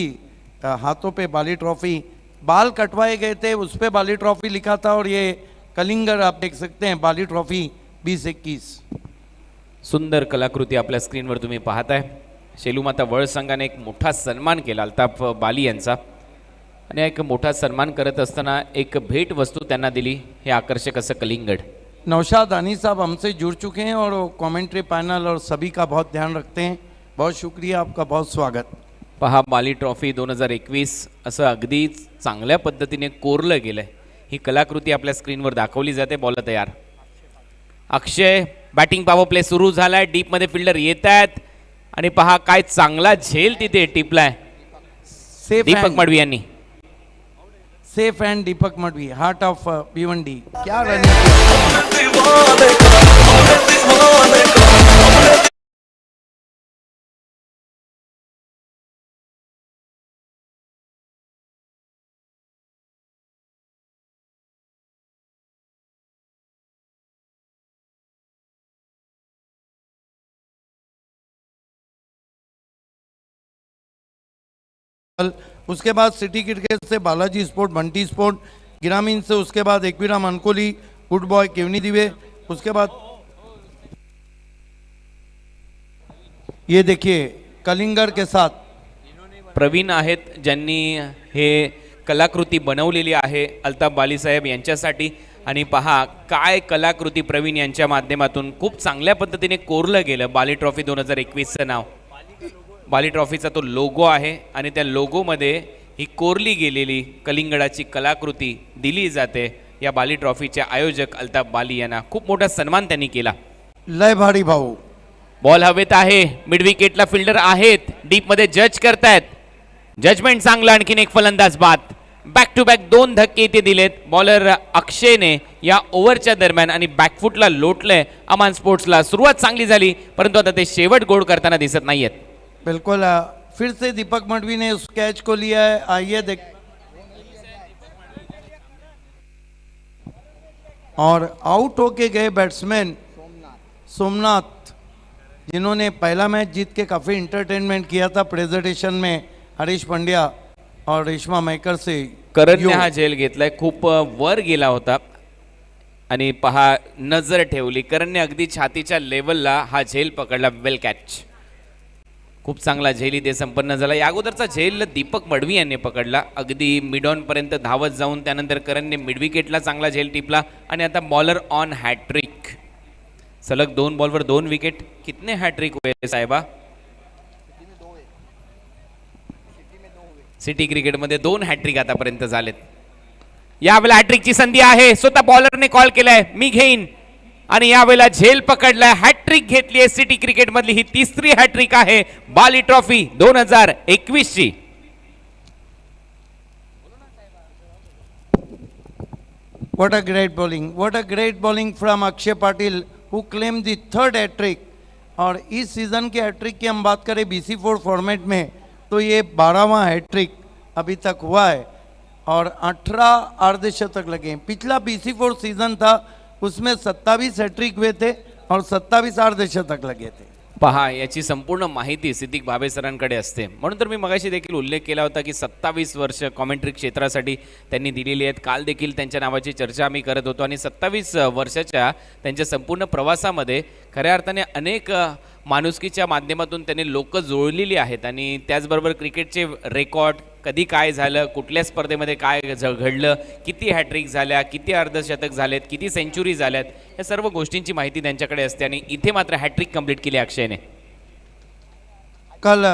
हाथों पे बाली ट्रॉफी, बाल कटवाए गए थे, उस पे बाली ट्रॉफी लिखा था. और ये कलिंगर आप देख सकते हैं बाली ट्रॉफी 2021. सुंदर कलाकृती आपल्या स्क्रीनवर तुम्ही पाहताय. शेलूमाता वर्ल्ड संघाने एक मोठा सन्मान केला अल्ताफ बाली यांचा आणि एक मोठा सन्मान करत असताना एक भेट वस्तू त्यांना दिली, हे आकर्षक असं कलिंगड. नौशाद अनी साहब हमसे जुड़ चुके हैं और कमेंट्री पैनल और सभी का बहुत ध्यान रखते हैं. बहुत शुक्रिया, आपका बहुत स्वागत. पहा, बाली ट्रॉफी 2021 असं अगदी चांगल्या पद्धतीने कोरलं गेलंय. ही कलाकृती आपल्या स्क्रीनवर दाखवली जाते. बॉल तयार. अक्षय, बॅटिंग पॉवर प्ले सुरू झालाय. डीपमध्ये फिल्डर येत आहेत आणि पहा काय चांगला झेल तिथे टिपलाय दीपक मडवी यांनी. Safe end Deepak Madavi, heart of Bhiwandi. क्या रन. उसके बाद सिटी क्रिकेट से बालाजी स्पोर्ट, बंटी स्पोर्ट, ग्रामीण से उसके बाद एकविराम अनकोली, गुड बॉय केवनी दिवे. उसके बाद ये देखिए कलिंगर के साथ प्रवीण आहेत ज्यांनी हे कलाकृती बनवलेली आहे अल्ताफ बाली साहेब यांच्यासाठी. आणि पहा काय कलाकृती प्रवीण यांच्या माध्यमातून खूप चांगल्या पद्धतीने कोरलं गेलं. बाली ट्रॉफी 2021चं नाव, बाली ट्रॉफीचा तो लोगो आहे आणि त्या लोगोमध्ये ही कोरली गेलेली कलिंगडाची कलाकृती दिली जाते. या बाली ट्रॉफीचे आयोजक अल्ताफ बाली यांना खूप मोठा सन्मान त्यांनी केला. लय भारी भाऊ. बॉल हवेत आहे, मिड विकेटला फिल्डर आहेत, डीप मध्ये जज करतायत. जजमेंट चांगलं. आणखीन एक फलंदाज बाद. बॅक टू बॅक 2 धक्के इथे दिलेत बॉलर अक्षयने या ओव्हरच्या दरम्यान आणि बॅकफुटला लोटलंय अमान स्पोर्ट्सला. सुरुवात चांगली झाली परंतु आता ते शेवट गोड करताना दिसत नाहीयेत. बिल्कुल. फिर से दीपक मडवी ने उस कैच को लिया है. आइए देख. और आउट होके गए बैट्समैन सोमनाथ, जिन्होंने पहला मैच जीत के काफ़ी इंटरटेनमेंट किया था प्रेजेंटेशन में हरीश पंड्या और रेश्मा मेकर से। करणने हा झेल घेतलाय, खूप वर गेला होता आणि पहा नजर ठेवली करणने, अगदी छातीच्या लेवलला हा झेल पकडला. वेल कॅच, खूप चांगला झेल इथे संपन्न झाला. या अगोदरचा झेल दीपक मडवी यांनी पकडला, अगदी मिड ऑन पर्यंत धावत जाऊन त्यानंतर करणने मिड विकेटला चांगला झेल टिपला आणि आता बॉलर ऑन हॅट्रिक. सलग 2 बॉलवर 2 विकेट. कितने हॅट्रिक हुए साहेबा? सिटी क्रिकेटमध्ये 2 हॅट्रिक आतापर्यंत झालेत. यावेळेला हॅट्रिकची संधी आहे, स्वतः बॉलरने कॉल केलाय मी घेईन आणि यावेळेला झेल पकडलाय. हॅट्रिक घेतली आहे सिटी क्रिकेट मधली, ही तिसरी हॅट्रिक आहे बाली ट्रॉफी 2021 ची. What a great bowling! What a great bowling from Akshay Patil who claimed the third hat-trick. और इस सीजन के हैट्रिक की हम बात करें BC4 फॉर्मेट में तो ये 12वां हैट्रिक अभी तक हुआ है और 18 अर्धशतक लगे. पिछला BC4 सीजन था उसमें 27 हैट्रिक हुए थे और 27 अर्धशतक लगे थे. पहा याची संपूर्ण माहिती सिद्दीक भाबे सरांकडे असते, म्हणून तर मी मगाशी देखील उल्लेख केला होता की 27 वर्ष कॉमेंट्री क्षेत्रासाठी त्यांनी दिलेली आहेत. काल देखील त्यांच्या नावाची चर्चा आम्ही करत होतो आणि 27 वर्षाच्या त्यांच्या संपूर्ण प्रवासामध्ये खऱ्या अर्थाने अनेक माणुसकीच्या माध्यमातून त्यांनी लोक जोडलेली आहेत आणि त्याचबरोबर क्रिकेटचे रेकॉर्ड, कधी काय झालं, कुठल्या स्पर्धेमध्ये काय घडलं, किती हॅट्रिक झाल्या, किती अर्धशतक झालेत, किती सेंचुरी झाल्यात, या सर्व गोष्टींची माहिती त्यांच्याकडे असते आणि इथे मात्र हॅट्रिक कंप्लीट केली अक्षयने. कल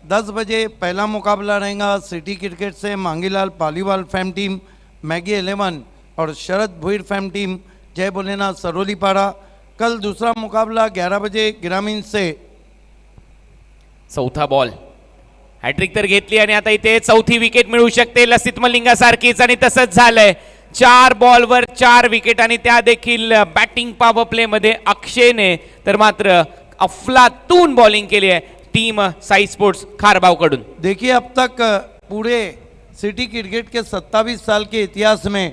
10 बजे पहला मुकाबला रहेगा सिटी क्रिकेट से मांगीलाल पालीवाल फैम टीम, मैगी 11 और शरद भुईर फैम टीम जय भोलेनाथ सरोलीपाड़ा. कल दूसरा मुकाबला 11 बजे ग्रामीण से. चौथा बॉल, हॅट्रिक तर घेतली आणि आता इथे चौथी विकेट मिळू शकते लसित मलिंगासारखीच आणि तसंच झालंय. 4 बॉलवर 4 विकेट आणि त्या देखील बॅटिंग पॉवर प्ले मध्ये अक्षयने तर मात्र अफलातून बॉलिंग केली आहे टीम साई स्पोर्ट्स खारबाव कडून. देखिए अब तक पूरे सिटी क्रिकेट के 27 साल के इतिहास में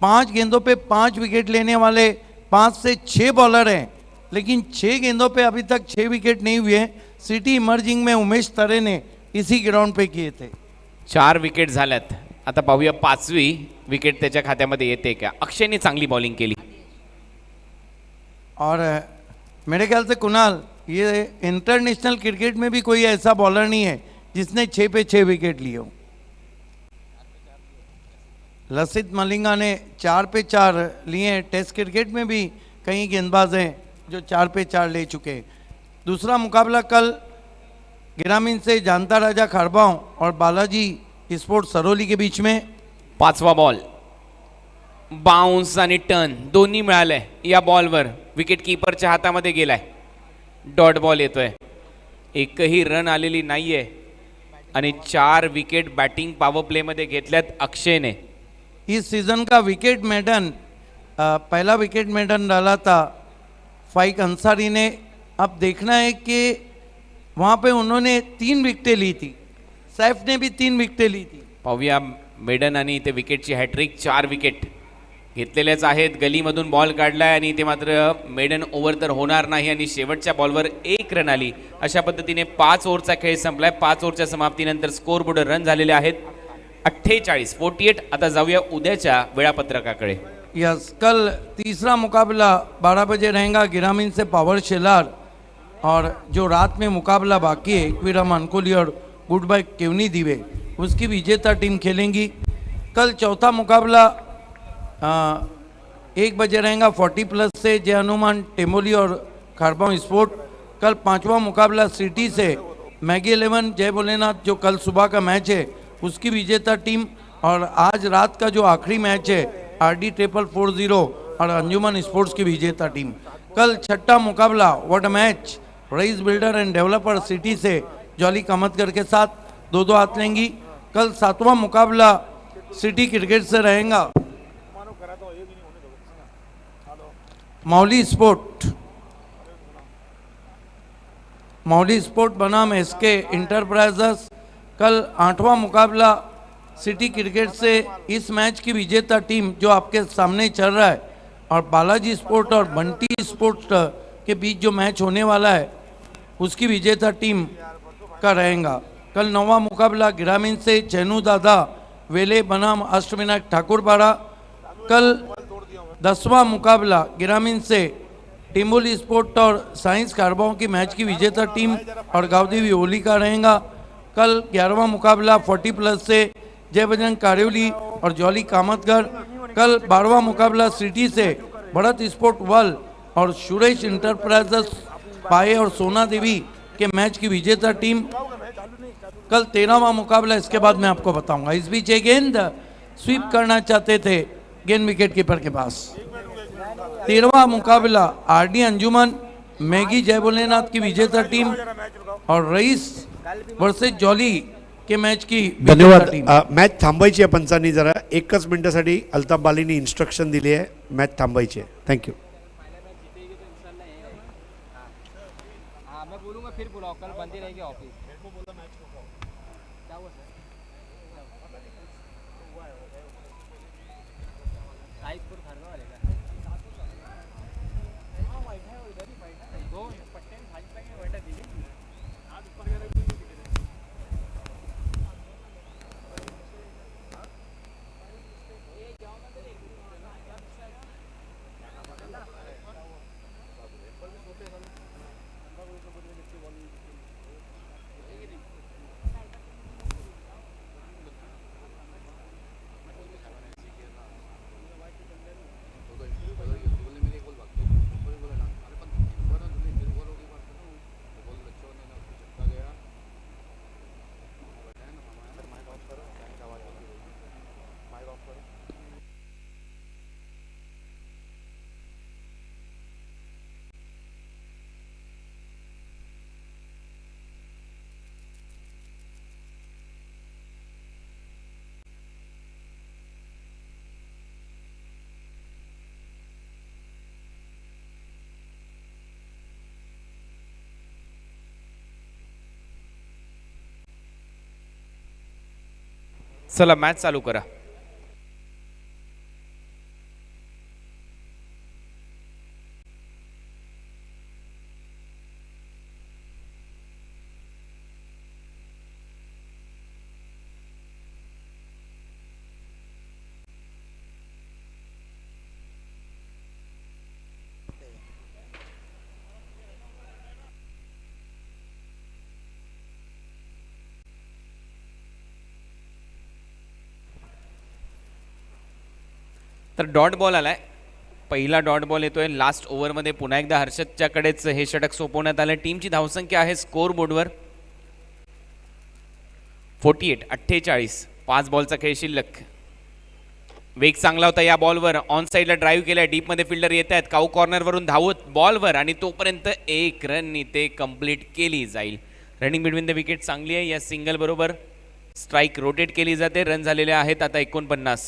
5 गेंदों पे 5 विकेट लेने वाले 5 से 6 बॉलर हैं, लेकिन 6 गेंदों पे अभी तक 6 विकेट नहीं हुए. सिटी इमर्जिंग में उमेश तरे ने इसी ग्राउंड पे किए थे. 4 विकेट झाल्यात. आता पाहूया 5वी विकेट त्याच्या खात्यामध्ये येते का. अक्षयने चांगली बॉलिंग केली और मेरे ख्याल से कुणाल, ये इंटरनेशनल क्रिकेट में भी कोई ऐसा बॉलर नहीं है जिसने 6 पे 6 विकेट लिए हो. लसित मलिंगा ने 4 पे 4 लिए. टेस्ट क्रिकेट में भी कई गेंदबाज हैं जो 4 पे 4 ले चुके. दूसरा मुकाबला कल ग्रामीण से जानता राजा खारबाव और बालाजी स्पोर्ट्स सरोली के बीच में. 5वा बॉल, बाउन्स आणि टर्न दोन्ही मिळाले. या बॉलवर विकेट कीपरच्या हातामध्ये गेलाय. डॉट बॉल येतोय, एकही रन आलेली नाहीये आणि 4 विकेट बॅटिंग पॉवर प्ले मध्ये घेतल्यात अक्षयने. इस सीजन का विकेट मेडन, पहला विकेट मेडन डाला था फाइक अंसारी ने. अब देखना है कि वहाँ पे उन्होंने 3 विकेटें ली थी, सैफ ने भी 3 विकेटें ली थी. पाहूया मेडन आणि इथे विकेटची हॅट्रिक. 4 विकेट घेतलेल्याच आहेत. गलीमधून बॉल काढलाय आणि इथे मात्र मेडन ओव्हर तर होणार नाही आणि शेवटच्या बॉलवर 1 रन आली. अशा पद्धतीने 5 ओव्हरचा खेळ संपलाय. 5 ओव्हरच्या समाप्तीनंतर स्कोरबोर्ड रन झालेले आहेत 48. आता जाऊया उद्याच्या वेळापत्रकाकडे. यस, कल तीसरा मुकाबला 12 बजे रहेगा ग्रामीण से पावर शेलार और जो रात में मुकाबला बाकी है इक्विरम अनकोली और गुड बाय केवनी दिवे, उसकी विजेता टीम खेलेंगी. कल चौथा मुकाबला 1 बजे रहेगा 40+ से जय हनुमान टेमोली और खारबाव स्पोर्ट. कल 5वां मुकाबला सिटी से मैगी 11 जय भोलेनाथ, जो कल सुबह का मैच है उसकी विजेता टीम. और आज रात का जो आखिरी मैच है RD 440 और अंजुमन स्पोर्ट्स की विजेता टीम. कल छठा मुकाबला what a match, Raees builder and developer city से जॉली कामतकर के साथ 2-2 हाथ लेंगी. कल 7वां मुकाबला सिटी क्रिकेट से रहेगा मौली स्पोर्ट बनाम SK इंटरप्राइजेस. कल 8वां मुकाबला सिटी क्रिकेट से इस मैच की विजेता टीम जो आपके सामने चल रहा है और बालाजी स्पोर्ट और बंटी स्पोर्ट के बीच जो मैच होने वाला है उसकी विजेता टीम का रहेगा। कल 9वां मुकाबला ग्रामीण से चैनू दादा वेले बनाम अष्टविनायक ठाकुरपाड़ा। कल 10वां मुकाबला ग्रामीण से टिम्बोली स्पोर्ट और साइंस कारबाओं की मैच की विजेता टीम और गावदेवी ओली का रहेगा। कल 11वां मुकाबला 40+ से जय बजरंग कारियोली और जॉली कामतगढ़। कल 12वां मुकाबला सिटी से बढ़त स्पोर्ट वर्ल्ड और सुरेश इंटरप्राइजेस पाए और सोना देवी के मैच की विजेता टीम। कल 13वां मुकाबला, इसके बाद मैं आपको बताऊंगा। इस बीच एक गेंद स्वीप करना चाहते थे गेंद विकेट कीपर के पास। 13वां मुकाबला आरडी अंजुमन मैगी जय भोलेनाथ की विजेता टीम और रईस वर्सेस जॉली के मैच की विजेता धन्यवाद. टीम। मॅच थांबायची आहे पंचांनी जरा 1च मिनिटासाठी अल्ताफ बालीनी इन्स्ट्रक्शन दिली आहे. मॅच थांबायची आहे. थँक्यू. चला मॅच चालू करा. तर डॉट बॉल आलाय. पहिला डॉट बॉल येतोय लास्ट ओव्हरमध्ये. पुन्हा एकदा हर्षदच्याकडेच हे षटक सोपवण्यात आलं. टीमची धावसंख्या आहे स्कोर बोर्डवर 48. 5 बॉलचा खेळ शिल्लक. वेग चांगला होता या बॉलवर. ऑन साईडला ड्राईव्ह केलाय. डीपमध्ये फिल्डर येत आहेत. काऊ कॉर्नरवरून धावत बॉलवर आणि तोपर्यंत एक रन इथे कंप्लीट केली जाईल. रनिंग बिटवीन द विकेट चांगली आहे. या सिंगल बरोबर स्ट्राईक रोटेट केली जाते. रन झालेले आहेत आता 49.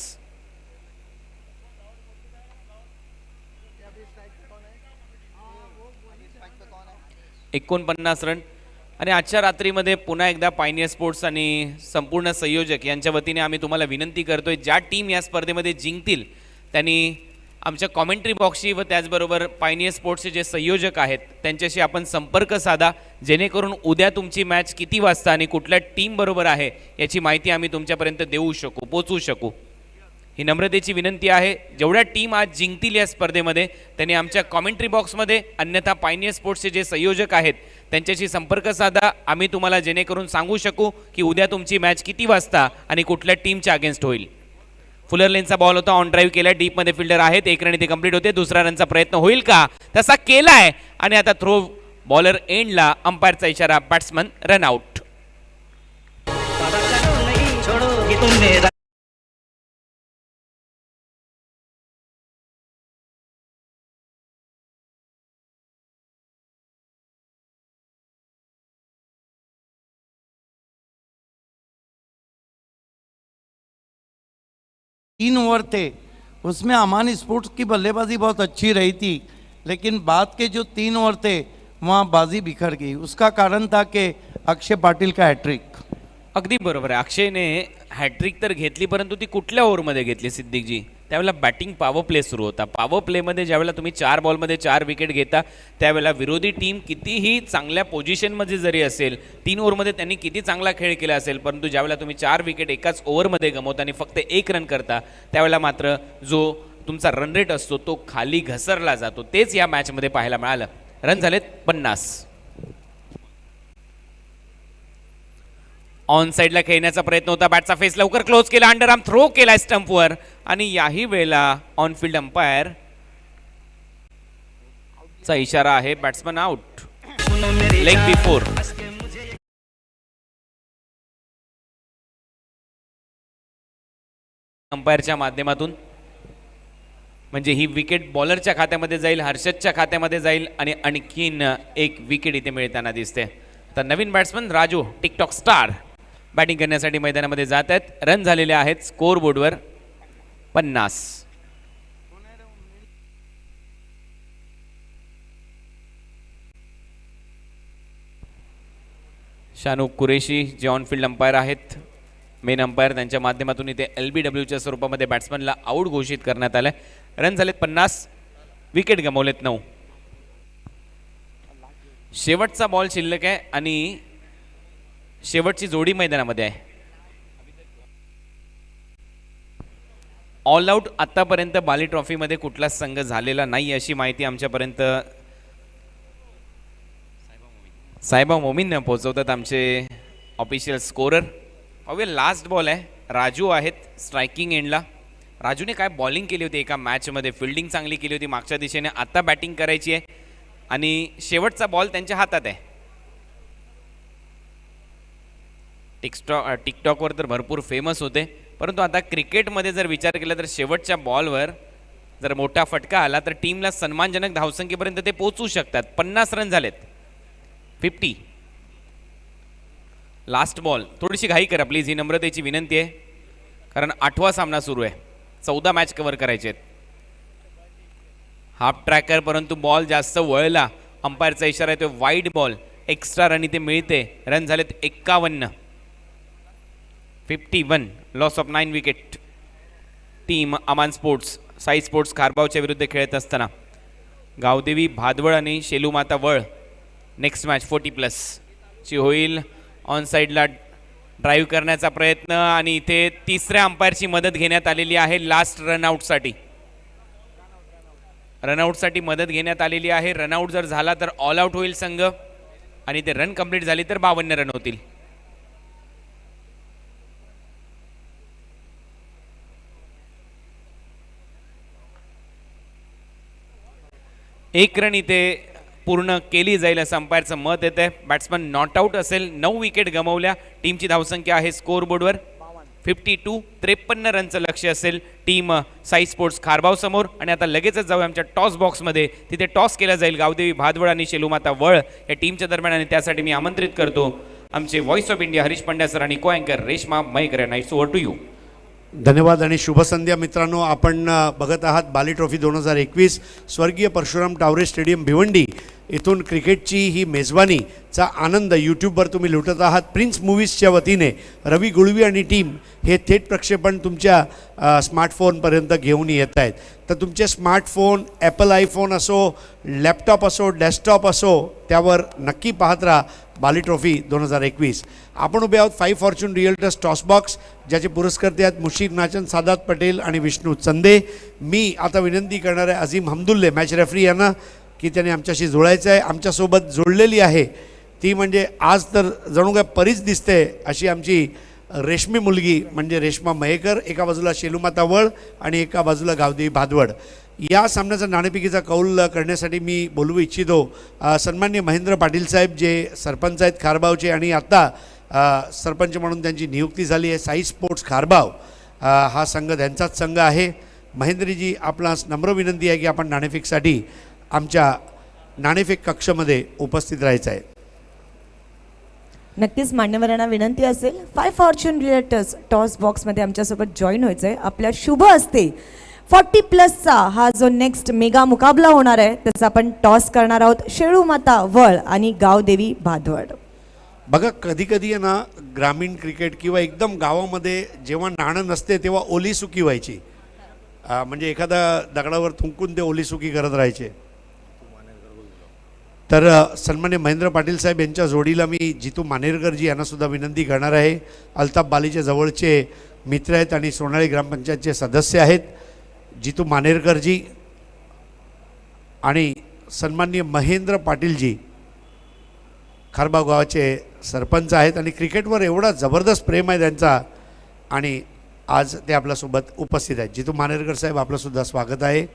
49 रन. आणि आजच्या रात्रीमध्ये पुन्हा एकदा पायनियर स्पोर्ट्स आणि संपूर्ण संयोजक यांच्या वतीने आम्ही तुम्हाला विनंती करतोय, ज्या टीम या स्पर्धेमध्ये जिंकतील त्यांनी आमच्या कॉमेंट्री बॉक्सशी व त्याचबरोबर पायनियर स्पोर्ट्सचे जे संयोजक आहेत त्यांच्याशी आपण संपर्क साधा, जेणेकरून उद्या तुमची मॅच किती वाजता आणि कुठल्या टीम बरोबर आहे याची माहिती आम्ही तुमच्यापर्यंत देऊ शकू, पोचवू शकू. ही नम्रतेची विनंती आहे. जेवढ्या टीम आज जिंकतील या स्पर्धेमध्ये त्यांनी आमच्या कॉमेंट्री बॉक्समध्ये, अन्यथा पायनियर स्पोर्ट्सचे जे संयोजक आहेत त्यांच्याशी संपर्क साधा. आम्ही तुम्हाला जेणेकरून सांगू शकू की उद्या तुमची मॅच किती वाजता आणि कुठल्या टीमच्या अगेन्स्ट होईल. फुलर लेनचा बॉल होता. ऑन ड्राईव्ह केला. डीपमध्ये फिल्डर आहेत. एक रन इथे कंप्लीट होते. दुसरा रनचा प्रयत्न होईल का? तसा केलाय आणि आता थ्रो बॉलर एंडला. अंपायरचा इशारा. Batsman run out. तीन ओवर थे उसमें अमान स्पोर्ट्स की बल्लेबाजी बहुत अच्छी रही थी, लेकिन बाद के जो 3 ओवर थे वहाँ बाजी बिखर गई. उसका कारण था कि अक्षय पाटील का हॅट्रिक. अगदी बरोबर आहे. अक्षयने हॅट्रिक तर घेतली, परंतु ती कुठल्या ओव्हरमध्ये घेतली सिद्दीकजी? त्यावेळेला बॅटिंग पॉवर प्ले सुरू होता. पॉवर प्लेमध्ये ज्यावेळेला तुम्ही 4 बॉलमध्ये 4 विकेट घेता त्यावेळेला विरोधी टीम कितीही चांगल्या पोझिशनमध्ये जरी असेल, 3 ओव्हरमध्ये त्यांनी किती चांगला खेळ केला असेल, परंतु ज्यावेळेला तुम्ही 4 विकेट एकाच ओव्हरमध्ये गमवता आणि फक्त 1 रन करता त्यावेळेला मात्र जो तुमचा रन रेट असतो तो खाली घसरला जातो. तेच या मॅचमध्ये पाहायला मिळालं. रन झालेत 50. ऑन साईडला खेळण्याचा प्रयत्न होता. बॅटचा फेस लवकर क्लोज केला, अंडरआर्म थ्रो केला स्टंपवर आणि याही वेळेला ऑन फील्ड अंपायर चा इशारा आहे, बॅट्समन आउट, लेग बिफोर. अंपायरच्या माध्यमातून म्हणजे ही विकेट बॉलरच्या खात्यामध्ये जाईल, हर्षदच्या खात्यामध्ये जाईल आणि आणखीन एक विकेट इथे मिळताना दिसते. तर नवीन batsman Raju TikTok star batting करण्यासाठी मैदानामध्ये जात आहेत. रन झालेले आहेत स्कोर बोर्डवर 50. शानू कुरेशी जे ऑन फील्ड अंपायर आहेत, मेन अंपायर, त्यांच्या माध्यमातून इथे LBWच्या स्वरूपामध्ये बॅट्समनला आऊट घोषित करण्यात आलं. रन झालेत 50, विकेट गमावलेत 9. शेवटचा बॉल शिल्लक आहे आणि शेवटची जोडी मैदानामध्ये आहे. ऑल आउट आतापर्यंत बाली ट्रॉफीमध्ये कुठलाच संघ झालेला नाही अशी माहिती आमच्यापर्यंत साहेबा मोमीन पोहोचवतात आमचे official scorer. Away last ball आहे, राजू आहेत स्ट्रायकिंग एंडला. राजूने काय बॉलिंग केली होती एका मॅचमध्ये, फिल्डिंग चांगली केली होती मागच्या दिशेने, आता बॅटिंग करायची आहे आणि शेवटचा बॉल त्यांच्या हातात आहे. टिकटॉकवर तर भरपूर फेमस होते, परंतु आता क्रिकेटमध्ये जर विचार केला तर शेवटच्या बॉलवर जर मोठा फटका आला तर टीमला सन्मानजनक धावसंख्येपर्यंत ते पोहोचू शकतात. 50 रन झालेत, 50. लास्ट बॉल, थोडीशी घाई करा प्लीज, ही नम्रतेची विनंती आहे, कारण 8वा सामना सुरू आहे, 14 मॅच कव्हर करायचे आहेत. हाफ ट्रॅकर, परंतु बॉल जास्त वळला, अंपायरचा इशारा आहे तो वाईड बॉल, एक्स्ट्रा रन इथे मिळते. रन झालेत 51, 51, loss of 9 wicket. Team Aman sports Sai sports खारबावच्या विरुद्ध खेळत असताना गावदेवी भादवळ आणि शेलूमाता वळ नेक्स्ट मॅच 40+ ची होईल. ऑन साईडला ड्राईव्ह करण्याचा प्रयत्न आणि इथे तिसऱ्या अंपायरची मदत घेण्यात आलेली आहे लास्ट रनआउटसाठी. रनआउटसाठी मदत घेण्यात आलेली आहे. रनआउट जर झाला तर ऑल आउट होईल संघ आणि ते रन कंप्लीट झाली तर 52 रन होतील. एक रन इथे पूर्ण केली जाईल असं अंपायरचं मत येत आहे. बॅट्समन नॉट आउट असेल. 9 विकेट गमावल्या. टीमची धावसंख्या आहे स्कोर बोर्डवर 52. 53 रनचं लक्ष्य असेल टीम साई स्पोर्ट्स खारबाव समोर. आणि आता लगेचच जाऊया आमच्या टॉस बॉक्समध्ये. तिथे टॉस केला जाईल गावदेवी भादवळ आणि शेलूमाता वळ या टीमच्या दरम्यान आणि त्यासाठी मी आमंत्रित करतो आमचे voice of India Harish Pandya sir आणि को अँकर Reshma Maykar. Knights over to you. धन्यवाद आणि शुभ संध्या मित्रांनो. आपण बघत आहात बाली ट्रॉफी 2021 स्वर्गीय परशुराम टावरे स्टेडियम भिवंडी इथून क्रिकेटची ही मेजवानीचा आनंद यूट्यूबवर तुम्ही लुटत आहात. प्रिन्स मूवीजच्या वतीने रवी गुळवी आणि टीम हे थेट प्रक्षेपण तुमच्या स्मार्टफोनपर्यंत घेऊन येत आहेत. तर तुमचे स्मार्टफोन, ॲपल आयफोन असो, लॅपटॉप असो, डेस्कटॉप असो, त्यावर नक्की पाहत राहा बाली ट्रॉफी 2021. आपण उभे आहोत 5 फॉर्च्यून रिअल्टर्स टॉस बॉक्स, ज्याचे पुरस्कर्ते आहेत मुशीर नाचन, सादात पटेल आणि विष्णू चंदे. मी आता विनंती करणार आहे अझीम हमदुल्ले मॅच रेफरी यांना की त्याने आमच्याशी जुळायचं आहे. आमच्यासोबत जुळलेली आहे ती म्हणजे आज तर जणू काय परीच दिसते अशी आमची रेशमी मुलगी म्हणजे रेश्मा मयेकर. एका बाजूला शेलूमाता वळ आणि एका बाजूला गावदेवी भादवड. या सामन्याचा नाणेफेकीचा कौल करण्यासाठी मी बोलू इच्छितो सन्माननीय महेंद्र पाटील साहेब जे सरपंच आहेत खारबावचे आणि आत्ता सरपंच म्हणून त्यांची नियुक्ती झाली आहे. साई स्पोर्ट्स खारबाव हा संघ त्यांचाच संघ आहे. महेंद्रजी, आपणास नम्र विनंती आहे की आपण नाणेफेकसाठी आमच्या नाणेफेक कक्षामध्ये उपस्थित राहायचं आहे. नक्कीच मान्यवरांना विनंती असेल 5 फॉर्च्यून रिअल्टर्स टॉस बॉक्समध्ये आमच्यासोबत जॉईन व्हायचं आहे. आपल्या शुभ असते 40+चा हा जो नेक्स्ट मेगा मुकाबला होणार आहे त्याचा आपण टॉस करणार आहोत शेळूमाता वळ आणि गावदेवी भादवड. बघा, कधी कधी आहे ना ग्रामीण क्रिकेट किंवा एकदम गावामध्ये जेव्हा नाणं नसते तेव्हा ओली सुकी व्हायची. म्हणजे एखादा दगडावर थुंकून ते ओलीसुकी करत राहायचे. तर सन्मान्य महेंद्र पाटील साहेब यांच्या जोडीला मी जितू मानेरकरजी यांना सुद्धा विनंती करणार आहे. अल्ताफ बालीच्या जवळचे मित्र आहेत आणि सोनाळी ग्रामपंचायतचे सदस्य आहेत. जितू मानेरकरजी आणि सन्माननीय महेंद्र पाटीलजी खारबाव गावाचे सरपंच आहेत आणि क्रिकेटवर एवढा जबरदस्त प्रेम आहे त्यांचा आणि आज ते आपल्यासोबत उपस्थित आहेत. जितू मानेरकर साहेब आपलंसुद्धा स्वागत आहे.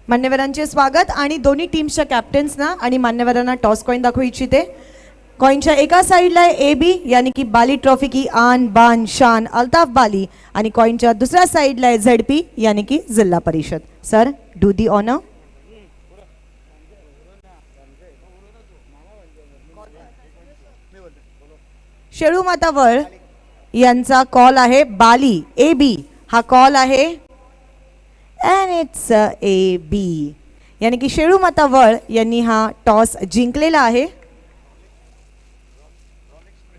मान्यवरांचे स्वागत आणि दोन्ही टीम्सच्या कॅप्टन्सना आणि मान्यवरांना टॉस कॉइन दाखवू इच्छिते. कॉइनच्या एका साईडला आहे AB यानी की बाली ट्रॉफी की आन बान शान अल्ताफ बाली आणि कॉइनच्या दुसऱ्या साईडला आहे ZP यानी की Zilla Parishad. Sir do the honour. Shelumata Val यांचा कॉल आहे बाली AB हा कॉल आहे and it's AB यानी की शेळूमाता वळ यांनी हा टॉस जिंकलेला आहे.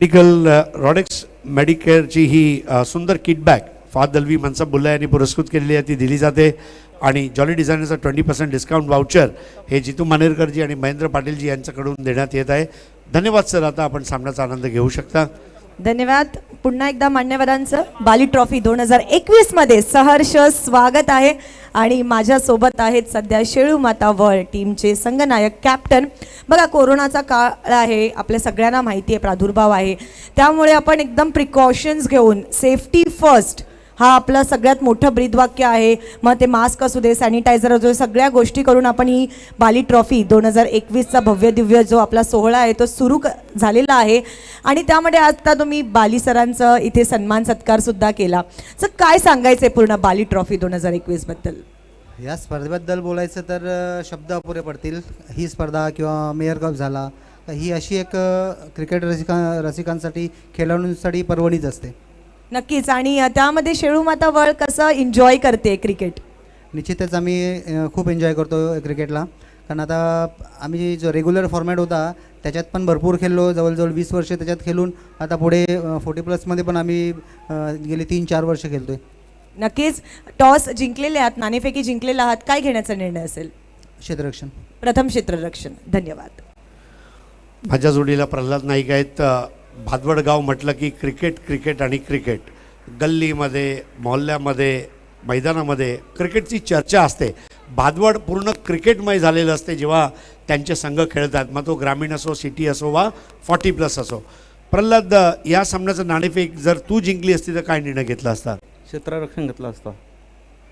रॉडेक्स मेडिकेअरची ही सुंदर किटबॅग फाद दलवी मनसब बुल्ला यांनी पुरस्कृत केलेली आहे ती दिली जाते आणि जॉली डिझायनरचा 20% डिस्काउंट वाउचर हे जितू मानेरकरजी आणि महेंद्र पाटीलजी यांच्याकडून देण्यात येत आहे. धन्यवाद सर. आता आपण सामन्याचा आनंद घेऊ शकता. धन्यवाद. पुन्हा एकदा मान्यवरांचं बाली ट्रॉफी 2021 मध्ये सहर्ष स्वागत आहे आणि माझ्यासोबत आहेत सध्या शेळूमाता वळ टीमचे संघनायक कॅप्टन. बघा कोरोनाचा काळ आहे, आपल्या सगळ्यांना माहिती आहे प्रादुर्भाव आहे, त्यामुळे आपण एकदम प्रिकॉशन्स घेऊन सेफ्टी फर्स्ट हा आपलं सगळ्यात मोठं ब्रीदवाक्य आहे. मग ते मास्क असू दे, सॅनिटायझर असू दे, सगळ्या गोष्टी करून आपण ही बाली ट्रॉफी 2021चा भव्य दिव्य जो आपला सोहळा आहे तो सुरू झालेला आहे आणि त्यामध्ये आता तुम्ही बाली सरांचं इथे सन्मान सत्कारसुद्धा केला. तर काय सांगायचं आहे पूर्ण बाली ट्रॉफी 2021 बद्दल. या स्पर्धेबद्दल बोलायचं तर शब्द अपुरे पडतील. ही स्पर्धा किंवा मेयर कप झाला तर ही अशी एक क्रिकेट रसिकांसाठी खेळाडूंसाठी पर्वणीच असते. नक्कीच. आणि त्यामध्ये शेळूमाता वळ कसं एन्जॉय करते क्रिकेट. निश्चितच आम्ही खूप एन्जॉय करतो क्रिकेटला, कारण आता आम्ही जो रेग्युलर फॉर्मॅट होता त्याच्यात पण भरपूर खेळलो, जवळजवळ 20 वर्ष त्याच्यात खेळून आता पुढे 40+ पण आम्ही गेली 3-4 वर्ष खेळतो आहे. नक्कीच. टॉस जिंकलेले आहात, नाणेफेकी जिंकलेले आहात, काय घेण्याचा निर्णय असेल. क्षेत्ररक्षण. प्रथम क्षेत्ररक्षण. धन्यवाद. माझ्या जोडीला प्रल्हाद नाईक आहेत. भादवड गाव म्हटलं की क्रिकेट क्रिकेट आणि क्रिकेट. गल्लीमध्ये मोहल्ल्यामध्ये मैदानामध्ये क्रिकेटची चर्चा असते. भादवड पूर्ण क्रिकेटमय झालेलं असते जेव्हा त्यांचे संघ खेळतात, मग तो ग्रामीण असो, सिटी असो वा 40+ असो. प्रल्हाद, या सामन्याचं नाणेफेक जर तू जिंकली असती तर काय निर्णय घेतला असता. क्षेत्ररक्षण घेतला असता.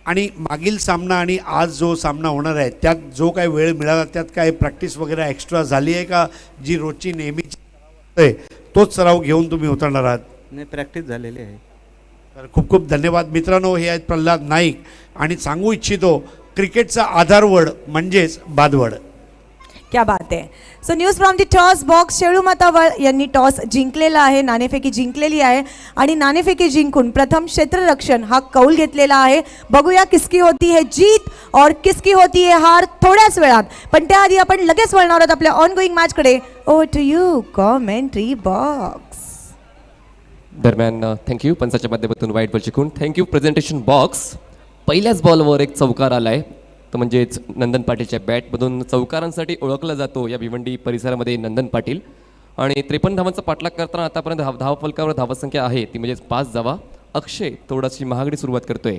आणि मागील सामना आणि आज जो सामना होणार आहे त्यात जो काय वेळ मिळाला त्यात काय प्रॅक्टिस वगैरे एक्स्ट्रा झाली आहे का, जी रोजची नेहमीची तोच सराव घेऊन तुम्ही उतरणार आहात. नाही, प्रॅक्टिस झालेली आहे. तर खूप खूप धन्यवाद मित्रांनो. हे आहेत प्रल्हाद नाईक आणि सांगू इच्छितो क्रिकेटचा आधारवड म्हणजेच भादवड. क्या बात आहे. So news from the toss box. Shelumata Val यांनी टॉस जिंकलेला आहे, नाणेफेकी जिंकलेली आहे आणि नाणेफेकी जिंकून प्रथम क्षेत्ररक्षण हा कौल घेतलेला आहे. बघूया किसकी होती है जीत और किसकी होती है हार थोड्याच वेळात. पण त्याआधी आपण लगेच वळणार आहोत आपल्या ऑनगोईंग मॅचकडे. Over to you commentary box. दरम्यान थँक्यू पंचाच्या माध्यमातून वाईट बॉल शिकून. Thank you presentation box. पहिल्याच बॉलवर एक चौकार आलाय, तर म्हणजेच नंदन पाटीलच्या बॅटमधून चौकारांसाठी ओळखला जातो या भिवंडी परिसरामध्ये नंदन पाटील. आणि 53 धावांचा पाठलाग करताना आतापर्यंत धाव फलकावर धावसंख्या आहे ती म्हणजेच 5 धावा. अक्षय थोडाशी महागडी सुरुवात करतोय.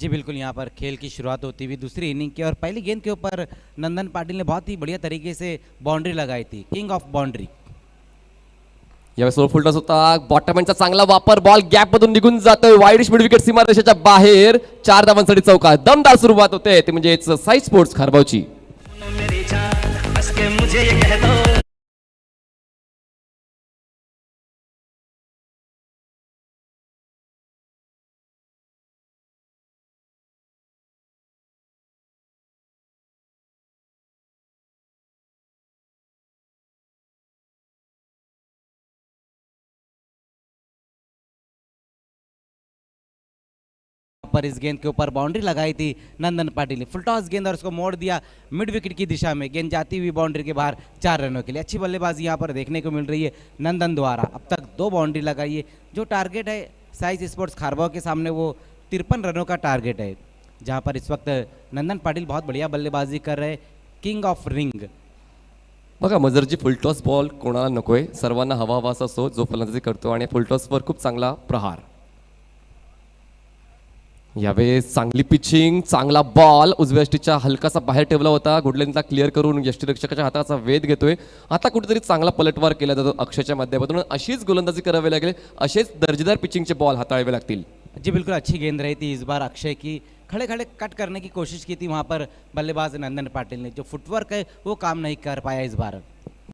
जी बिल्कुल, यहाँ पर खेल की शुरुआत होती हुई दूसरी इनिंग की और पहली गेंद के ऊपर नंदन पाटिल ने बहुत ही बढ़िया तरीके से बाउंड्री लगाई थी, किंग ऑफ बाउंड्री. यावेळेस लो फुलटॉस होता, बॉटमॅनचा चांगला वापर, बॉल गॅपमधून निघून जातोय वाईडिश मिड विकेट सीमारेषेच्या बाहेर. 4 धावांसाठी चौकार. दमदार सुरुवात होते ते म्हणजेच साई स्पोर्ट्स खारबावची. पर इस गेंद के ऊपर बाउंड्री लगाई थी नंदन पाटिल ने. फुल टॉस गेंद और उसको मोड़ दिया मिड विकेट की दिशा में. गेंद जाती हुई बाउंड्री के बाहर 4 रनों के लिए. अच्छी बल्लेबाजी यहाँ पर देखने को मिल रही है नंदन द्वारा. अब तक 2 बाउंड्री लगाई है. जो टारगेट है साइज स्पोर्ट्स खारबाव के सामने वो 53 रनों का टारगेट है, जहां पर इस वक्त नंदन पाटिल बहुत बढ़िया बल्लेबाजी कर रहे हैं, किंग ऑफ रिंग। बघा मजरजी फुलटॉस बॉल कोणाला नकोय, सर्वांना हवा हवा असा असो जो फलंदाजी करतो आणि फुलटॉसवर खूप चांगला प्रहार. यावेळेस चांगली पिचिंग, चांगला बॉल उजव्या यष्टीच्या हलकासा बाहेर ठेवला होता, गुडलेनला क्लिअर करून यष्टीरक्षकाच्या हाताचा वेध घेतोय. आता कुठेतरी चांगला पलटवार केला जातो अक्षयच्या माध्यमातून. अशीच गोलंदाजी करावी लागेल, असेच दर्जेदार पिचिंगचे बॉल हाताळावे लागतील. जी बिल्कुल अच्छी गेंद रही थी इस बार अक्षय की, खड़े खड़े कट करने की कोशिश की थी वहां पर बल्लेबाज नंदन पाटिल ने, जो फुटवर्क है वो काम नहीं कर पाया इस बार.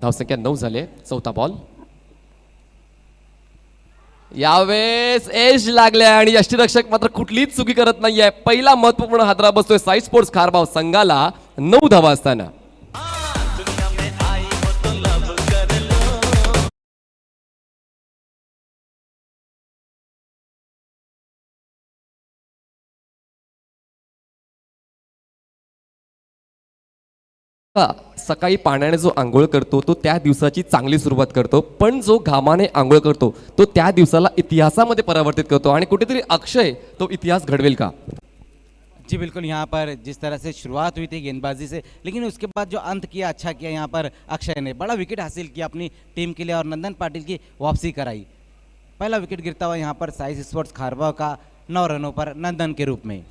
धावसंख्या 9 झाले. चौथा बॉल यावेळेस एज लागल्या आणि यष्टीरक्षक मात्र कुठलीच चुकी करत नाहीये. पहिला महत्वपूर्ण हादरा बसतोय साई स्पोर्ट्स खारबाव संघाला 9 धावा असताना. सकाळी पाण्याने जो आंघोळ करतो तो त्या दिवसाची चांगली सुरुवात करतो, पण जो घामाने आंघोळ करतो तो त्या दिवसाला इतिहासामध्ये परावर्तित करतो. आणि कुठेतरी अक्षय तो इतिहास घडवेल का? जी बिल्कुल, यहाँ पर जिस तरह से शुरुआत हुई थी गेंदबाजी से, लेकिन उसके बाद जो अंत किया अच्छा किया यहाँ पर अक्षय ने, बड़ा विकेट हासिल किया अपनी टीम के लिए और नंदन पाटिल की वापसी कराई. पहला विकेट गिरता हुआ यहाँ पर साई स्पोर्ट्स खारबाव का 9 रनों पर नंदन के रूप में.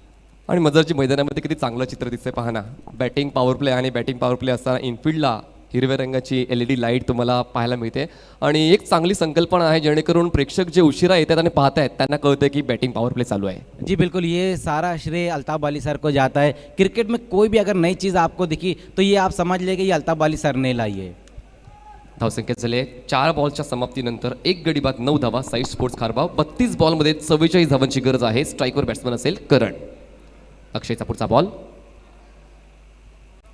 आणि मजरजी मैदानामध्ये किती चांगलं चित्र दिसतंय पहा ना. बॅटिंग पॉवर प्ले आणि बॅटिंग पॉवर प्ले असताना इनफिल्डला हिरव्या रंगाची LED लाईट तुम्हाला पाहायला मिळते. आणि एक चांगली संकल्पना आहे जेणेकरून प्रेक्षक जे उशिरा येतात आणि पाहतायत त्यांना कळतं की बॅटिंग पॉवर प्ले चालू आहे. जी बिल्कुल, ये सारा श्रेय अल्ताफ वाली सर को जाता है. क्रिकेट में कोई भी अगर नई चीज़ आपको दिखी तो ये आप समझ ले कि ये अल्ताफ वाली सर ने लाई है. धावसंख्या झाले 4 बॉलच्या समाप्तीनंतर 1 गडी बाद 9 धावा साई स्पोर्ट्स खारबाव. 32 बॉलमध्ये 44 धावांची गरज आहे. स्ट्राईकवर बॅट्समन असेल करण. अक्षयचा पुढचा बॉल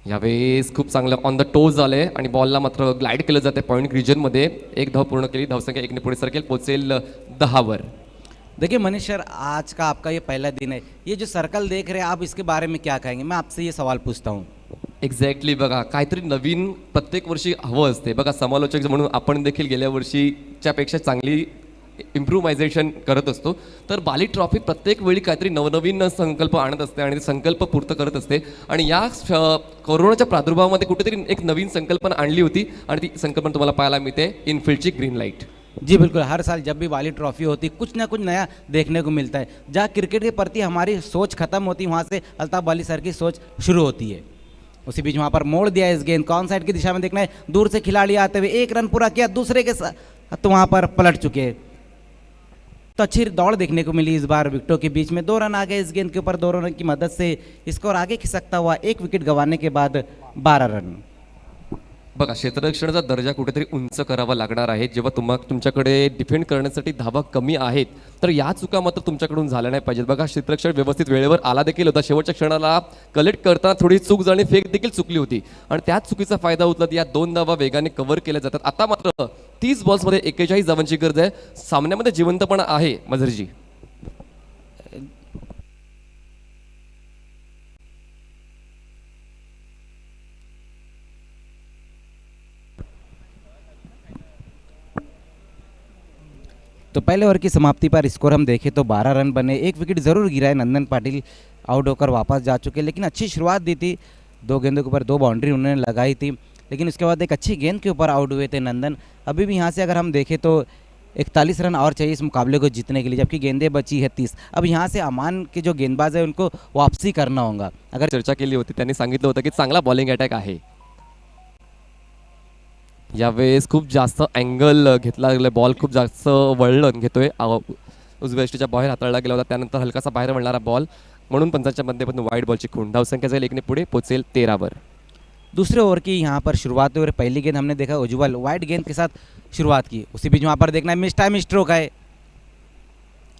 यावेळेस खूप चांगलं ऑन द टोज आले आणि बॉलला मात्र ग्लाइड केलं जाते पॉइंट रिजनमध्ये. 1 धाव पूर्ण केली. धावसंख्या 1 ने पुढे सरकेल, पोहोचेल 10 वर. देखिए मनीष सर, आज का आपका ये पहला दिन है, ये जो सर्कल देख रहे हैं आप इसके बारे में क्या कहेंगे? मैं आपसे ये सवाल पूछता हूँ. एक्झॅक्टली, बघा काहीतरी नवीन प्रत्येक वर्षी हवं असते. बघा समालोचक म्हणून आपण देखील गेल्या वर्षीच्या पेक्षा चांगली इम्प्रूव्हायझेशन करत असतो. तर बाली ट्रॉफी प्रत्येक वेळी काहीतरी नवनवीन संकल्प आणत असते आणि ते संकल्प पूर्ण करत असते. आणि या कोरोनाच्या प्रादुर्भावामध्ये कुठेतरी एक नवीन संकल्पना आणली होती आणि ती संकल्पना तुम्हाला पाहायला मिळते, इनफिल्डची ग्रीन लाईट. जी बिल्कुल, हर साल जब भी वाली ट्रॉफी होती कुछ ना कुछ नया देखने को मिलता है. जहाँ क्रिकेट के प्रति हमारी सोच खत्म होती वहाँ से अल्ताफ वाली सर की सोच शुरू होती है. उसी बीच वहाँ पर मोड़ दिया इस गेंद को, ऑन साइड की दिशा में देखना है. दूर से खिलाड़ी आते हुए 1 रन पूरा किया, दूसरे के साथ तो वहाँ पर पलट चुके हैं. तो अच्छी दौड़ देखने को मिली इस बार विकेटों के बीच में. 2 रन आ गए इस गेंद के ऊपर. 2 रन की मदद से स्कोर आगे खिसकता हुआ 1 विकेट गंवाने के बाद 12 रन. बघा क्षेत्ररक्षणाचा दर्जा कुठेतरी उंच करावा लागणार आहे. जेव्हा तुमच्याकडे डिफेंड करण्यासाठी धावा कमी आहेत तर या चुका मात्र तुमच्याकडून झाल्या नाही पाहिजेत. बघा क्षेत्ररक्षण व्यवस्थित वेळेवर आला देखील होता. शेवटच्या क्षणाला कलेक्ट करताना थोडी चूक झाली, फेक देखील चुकली होती आणि त्याच चुकीचा फायदा उचलत या 2 धावा वेगाने कव्हर केल्या जातात. आता मात्र 30 बॉल्समध्ये 41 धावांची गरज आहे. सामन्यामध्ये जिवंतपणा आहे मजरजी. तो पहले ओवर की समाप्ति पर स्कोर हम देखें तो 12 रन बने. 1 विकेट ज़रूर गिरा है, नंदन पाटिल आउट होकर वापस जा चुके, लेकिन अच्छी शुरुआत दी थी. 2 गेंदों के ऊपर 2 बाउंड्री उन्होंने लगाई थी, लेकिन उसके बाद एक अच्छी गेंद के ऊपर आउट हुए थे नंदन. अभी भी यहाँ से अगर हम देखें तो 41 रन और चाहिए इस मुकाबले को जीतने के लिए, जबकि गेंदें बची है 30. अब यहाँ से अमान के जो गेंदबाज है उनको वापसी करना होगा. अगर चर्चा केली होती, त्यांनी सांगितलं होतं की चांगला बॉलिंग अटॅक आहे. यावेळेस खूप जास्त अँगल घेतला गेला, बॉल खूप जास्त वळण घेतोय. उजव्या यष्टीच्या बाहेर हाताळला गेला होता, त्यानंतर हलकासा बाहेर वळणारा बॉल म्हणून पंचांच्या माध्यमातून वाईड बॉलची खूण. धावसंख्या जाईल 1 ने पुढे, पोहोचेल 13 वर. दूसरे ओवर की यहाँ पर शुरुआत हुई. पहली गेंद हमने देखा उज्जवल वाइड गेंद के साथ शुरुआत की. उसी बीच वहाँ पर देखना है मिस टाइम स्ट्रोक है.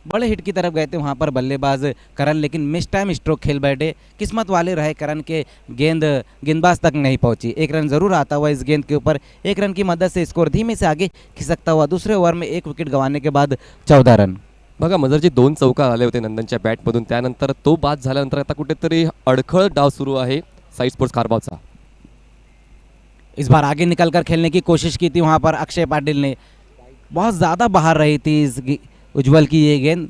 बड़े हिट की तरफ गए थे वहाँ पर बल्लेबाज करण, लेकिन मिस टाइम स्ट्रोक खेल बैठे. किस्मत वाले रहे करण के, गेंदबाज तक नहीं पहुँची. 1 रन ज़रूर आता हुआ इस गेंद के ऊपर. 1 रन की मदद से स्कोर धीमे से आगे खिसकता हुआ. दूसरे ओवर में 1 विकेट गंवाने के बाद 14 रन. बघा मजरजी 2 चौकार आले होते नंदनच्या बॅटमधून, त्यानंतर तो बाद झाल्यानंतर आता कुठेतरी अडखळ डाव सुरू आहे साई स्पोर्ट्स खारबावचा. इस बार आगे निकल कर खेलने की कोशिश की थी वहाँ पर अक्षय पाटिल ने. बहुत ज़्यादा बाहर रही थी इस उज्जवल की ये गेंद.